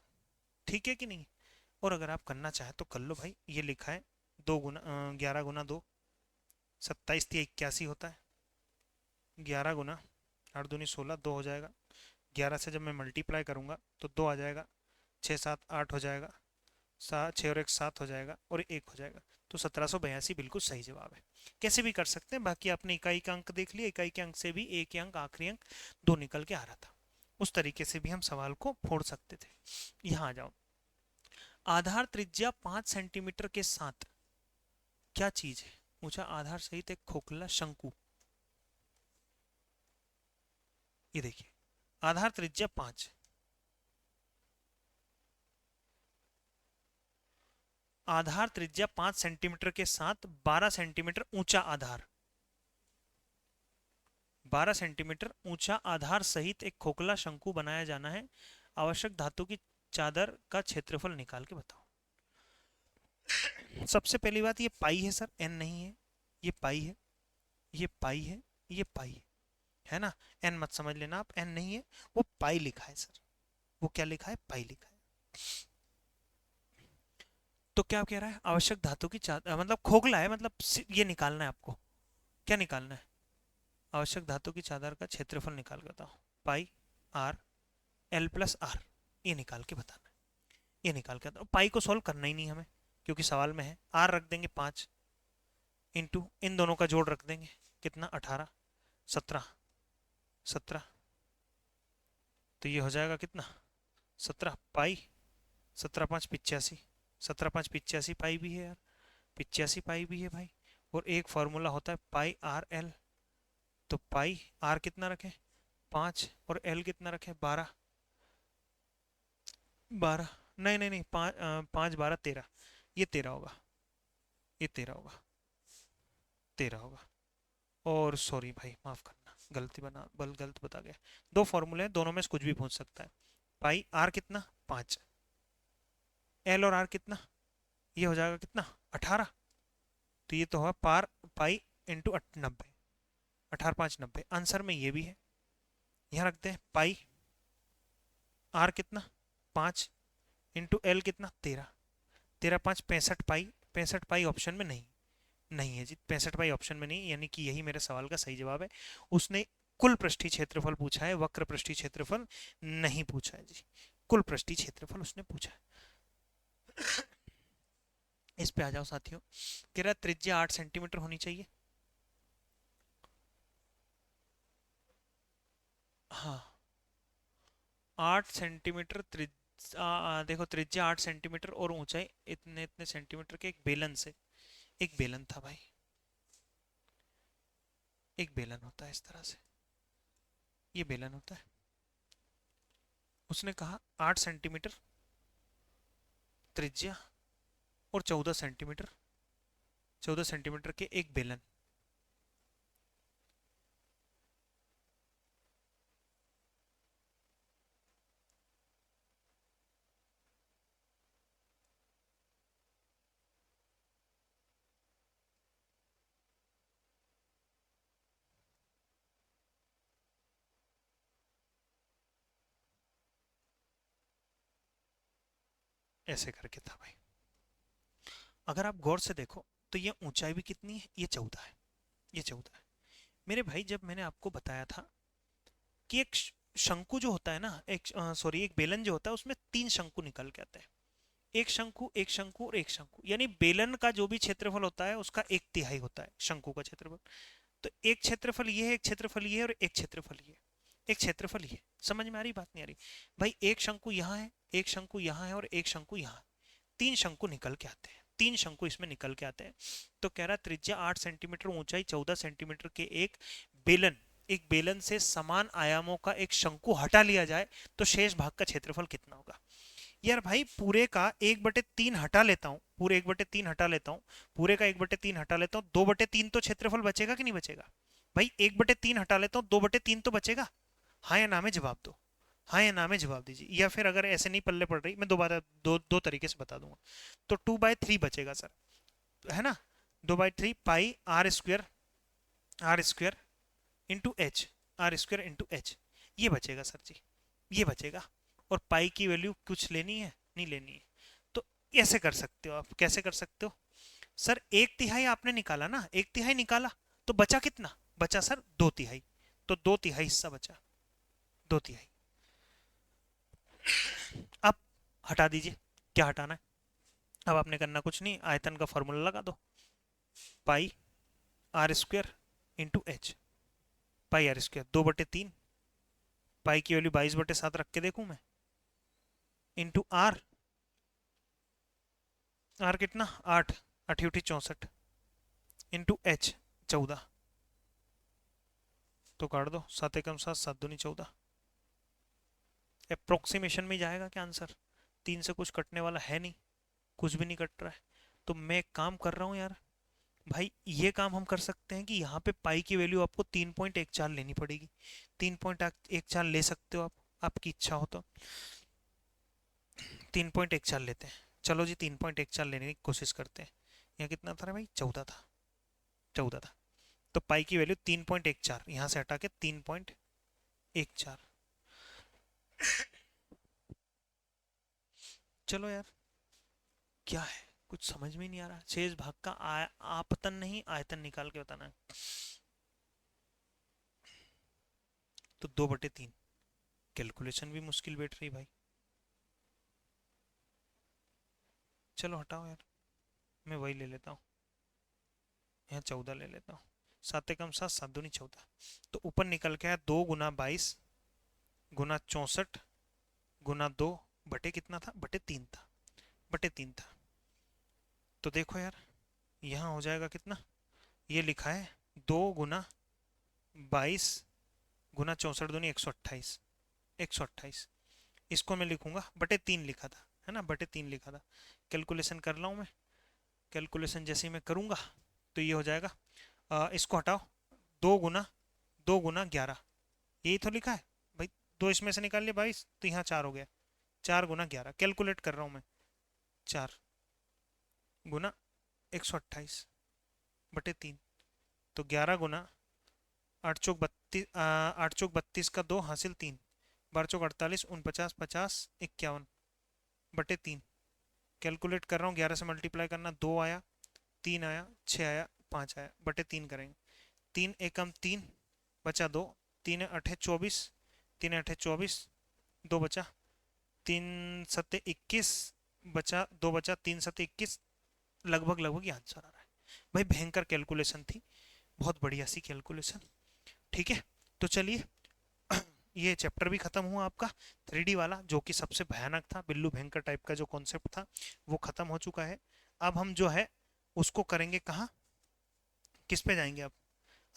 Speaker 1: ठीक है कि नहीं? और अगर आप करना चाहे तो कर लो भाई, ये लिखा है 11 गुना 2, 27 81 होता है, 11 गुना 8 दूनी 16, 2 हो जाएगा, 11 से जब मैं मल्टीप्लाई करूंगा तो 2 आ जाएगा, 6 7 8 हो जाएगा, 6 और 1 7 हो जाएगा और 1 हो जाएगा, तो 1782 बिल्कुल सही जवाब है। कैसे भी कर सकते हैं, बाकी आपने इकाई का अंक देख लिया, इकाई के अंक से भी एक अंक आखिरी अंक 2 निकल के आ रहा था, उस तरीके से भी हम सवाल को फोड़ सकते थे। यहाँ आ जाओ, आधार त्रिज्या 5 सेंटीमीटर के साथ क्या चीज है? ऊंचा आधार सहित एक खोखला शंकु। ये देखिए, आधार त्रिज्या 5, आधार त्रिज्या 5 सेंटीमीटर के साथ 12 सेंटीमीटर ऊंचा आधार, 12 सेंटीमीटर ऊंचा आधार सहित एक खोखला शंकु बनाया जाना है, आवश्यक धातु की चादर का क्षेत्रफल निकाल के बताओ। सबसे पहली बात, ये पाई है सर, एन नहीं है, ये पाई है, ये पाई है, ये पाई है ना, एन मत समझ लेना आप, एन नहीं है, वो पाई लिखा है सर, वो क्या लिखा है, पाई लिखा है। तो क्या कह रहा है, आवश्यक धातु की चादर मतलब खोखला है, मतलब ये निकालना है आपको, क्या निकालना है, आवश्यक धातु की चादर का क्षेत्रफल निकाल के बताओ, पाई आर एल प्लस आर, ये निकाल के बताना है, ये निकाल के बताओ, पाई को सॉल्व करना ही नहीं हमें, क्योंकि सवाल में है। आर रख देंगे 5 इंटू इन दोनों का जोड़ रख देंगे, कितना 18, 17, 17, तो ये हो जाएगा कितना 17 पाई, 17×5 = 85, 17×5 = 85 पाई भी है यार, 85 पाई भी है भाई। और एक फॉर्मूला होता है पाई आर एल, तो पाई आर कितना रखें 5 और एल कितना रखें 12, 12 नहीं नहीं नहीं 5 5 12 13, ये 13 होगा, ये 13 होगा, 13 होगा। और सॉरी भाई माफ करना, गलत बता गया। दो फॉर्मूले हैं, दोनों में से कुछ भी पूछ सकता है। पाई आर कितना 5, एल और आर कितना, ये हो जाएगा कितना 18, तो ये तो होगा पार पाई इंटू 90, 18×5 = 90। आंसर में ये भी है, यहाँ रखते हैं पाई आर कितना 5 इंटू एल कितना 13, 13×5 = 65 पाई, 65 पाई ऑप्शन में नहीं, नहीं है जी, 65 पाई ऑप्शन में नहीं, यानी कि यही मेरे सवाल का सही जवाब है। उसने कुल पृष्ठीय क्षेत्रफल पूछा है, वक्र पृष्ठीय क्षेत्रफल नहीं पूछा है जी, कुल पृष्ठीय क्षेत्रफल उसने पूछा है। इस पे आ जाओ साथियों, कह रहा त्रिज्या 8 सेंटीमीटर होनी चाहिए। हाँ 8 सेंटीमीटर देखो त्रिज्या 8 सेंटीमीटर और ऊंचाई इतने इतने सेंटीमीटर के एक बेलन से, एक बेलन था भाई, एक बेलन होता है इस तरह से, ये बेलन होता है। उसने कहा 8 सेंटीमीटर त्रिज्या और 14 सेंटीमीटर, 14 सेंटीमीटर के एक बेलन, ऐसे करके था भाई। अगर आप गौर से देखो तो ये ऊंचाई भी कितनी है, ये 14 है, ये 14 है मेरे भाई। जब मैंने आपको बताया था कि एक शंकु जो होता है ना, एक सॉरी एक बेलन जो होता है उसमें 3 शंकु निकल के आते हैं, एक शंकु एक शंकु और एक शंकु, यानी बेलन का जो भी क्षेत्रफल होता है उसका 1/3 होता है शंकु का क्षेत्रफल। तो एक क्षेत्रफल ये है, एक क्षेत्रफल ये है और एक क्षेत्रफल ये, एक क्षेत्रफल ये। समझ में आ रही बात नहीं आ रही भाई? एक शंकु यहाँ है, एक शंकु यहाँ है और एक शंकु यहाँ है, 3 शंकु निकल के आते हैं, 3 शंकु इसमें निकल के आते हैं। तो कह रहा त्रिज्या 8 सेंटीमीटर, ऊंचाई 14 सेंटीमीटर के एक बेलन, एक बेलन से समान आयामों का एक शंकु हटा लिया जाए तो शेष भाग का क्षेत्रफल कितना होगा। यार भाई पूरे का 1/3 हटा लेता हूँ, पूरे 1/3 हटा लेता हूँ, पूरे का 1/3 हटा लेता हूँ, 2/3 तो क्षेत्रफल बचेगा कि नहीं बचेगा भाई? 1/3 हटा लेता हूँ, 2/3 तो बचेगा। हाँ या ना में जवाब दो, हाँ या ना में जवाब दीजिए, या फिर अगर ऐसे नहीं पल्ले पड़ रही, मैं दोबारा दो तरीके से बता दूंगा। तो 2/3 बचेगा सर, है ना, 2/3 pi R square into H, R square into H, ये बचेगा सर जी, ये बचेगा। और पाई की वैल्यू कुछ लेनी है, नहीं लेनी है, तो ऐसे कर सकते हो आप। कैसे कर सकते हो सर? 1/3 आपने निकाला ना, 1/3 निकाला तो बचा कितना, बचा सर 2/3, तो 2/3 हिस्सा बचा, 2/3। अब हटा दीजिए, क्या हटाना है? अब आपने करना कुछ नहीं, आयतन का फॉर्मूला लगा दो, pi R square into H, pi R square 2/3, pi की वैल्यू 22/7 रख के देखूं मैं, इंटू आर, आर कितना 8, 8×8 = 64, इंटू एच 14, तो काट दो, 7×1 = 7, 7×2 = 14। अप्रोक्सीमेशन में जाएगा क्या आंसर? 3 से कुछ कटने वाला है नहीं, कुछ भी नहीं कट रहा है। तो मैं एक काम कर रहा हूँ यार भाई, ये काम हम कर सकते हैं कि यहाँ पे पाई की वैल्यू आपको 3.14 लेनी पड़ेगी, 3.14 ले सकते हो आप, आपकी इच्छा हो तो 3.14 लेते हैं। चलो जी 3.14 लेने की कोशिश करते हैं। यहाँ कितना था भाई? 14 था, 14 था। तो पाई की वैल्यू 3.14, यहाँ से हटा के 3.14। चलो यार, क्या है कुछ समझ में नहीं आ रहा। शेष भाग का आपतन नहीं आयतन निकाल के बताना है। तो 2/3, कैलकुलेशन भी मुश्किल बैठ रही भाई। चलो हटाओ यार। मैं वही ले लेता हूँ, यहाँ 14 ले लेता हूँ। 7 एकम 7, 7 दूनी 14। तो ऊपर निकल के आया 2 गुना 22 गुना 64 गुना 2 बटे कितना था, बटे 3 था, बटे 3 था। तो देखो यार यहाँ हो जाएगा कितना, ये लिखा है 2 गुना 22 गुना 64 दूनी 128, 128। इसको मैं लिखूंगा बटे 3 लिखा था, है ना, बटे 3 लिखा था। कैलकुलेशन कर रहा हूँ मैं, कैलकुलेशन जैसे ही मैं करूंगा तो ये हो जाएगा, इसको हटाओ, 2 गुना यही तो लिखा है भाई, 2 इसमें से निकाल लिया 22, तो यहाँ 4 हो गया, 4 गुना 11, कैलकुलेट कर रहा हूँ मैं, 4 गुना 128 बटे 3, तो 11 गुना 8 चौक 32, 8 चौक 32 का 2 हासिल 3, 12 चौक 48, 49, 50, 51 बटे 3। कैलकुलेट कर रहा हूँ, 11 से मल्टीप्लाई करना, 2 आया, 3 आया, 6 आया, 5 आया, बटे 3 करेंगे। 3 एकम 3 बचा 2, 3 अठे 24, 3 अठे 24, 2 बचा, 3 सत्ते 21 बचा, 2 बचा, 3 सत्ते 21, लगभग लगभग ये आंसर आ रहा है भाई। भयंकर कैलकुलेशन थी, बहुत बढ़िया सी कैलकुलेशन। ठीक है, तो चलिए ये चैप्टर भी खत्म हुआ आपका 3D वाला, जो कि सबसे भयानक था, बिल्लू भयंकर टाइप का जो कॉन्सेप्ट था वो खत्म हो चुका है। अब हम जो है उसको करेंगे कहाँ, किस पे जाएंगे अब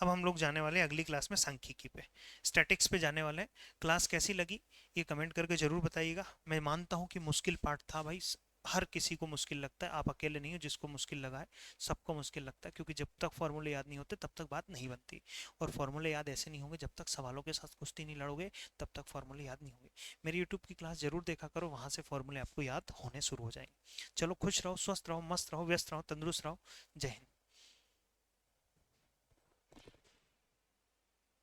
Speaker 1: हम लोग जाने वाले हैं अगली क्लास में सांख्यिकी पे, स्टैटिक्स पे जाने वाले हैं। क्लास कैसी लगी ये कमेंट करके जरूर बताइएगा। मैं मानता हूँ कि मुश्किल पार्ट था भाई, हर किसी को मुश्किल लगता है, आप अकेले नहीं हो जिसको मुश्किल लगा है, सबको मुश्किल लगता है, क्योंकि जब तक फॉर्मूले याद नहीं होते तब तक बात नहीं बनती, और फॉर्मूले याद ऐसे नहीं होंगे जब तक सवालों के साथ कुश्ती नहीं लड़ोगे, तब तक फॉर्मूले याद नहीं होंगे। मेरी यूट्यूब की क्लास जरूर देखा करो, वहाँ से फॉर्मूले आपको याद होने शुरू हो जाएंगे। चलो खुश रहो, स्वस्थ रहो, मस्त रहो, व्यस्त रहो, तंदुरुस्त रहो। जय हिंद।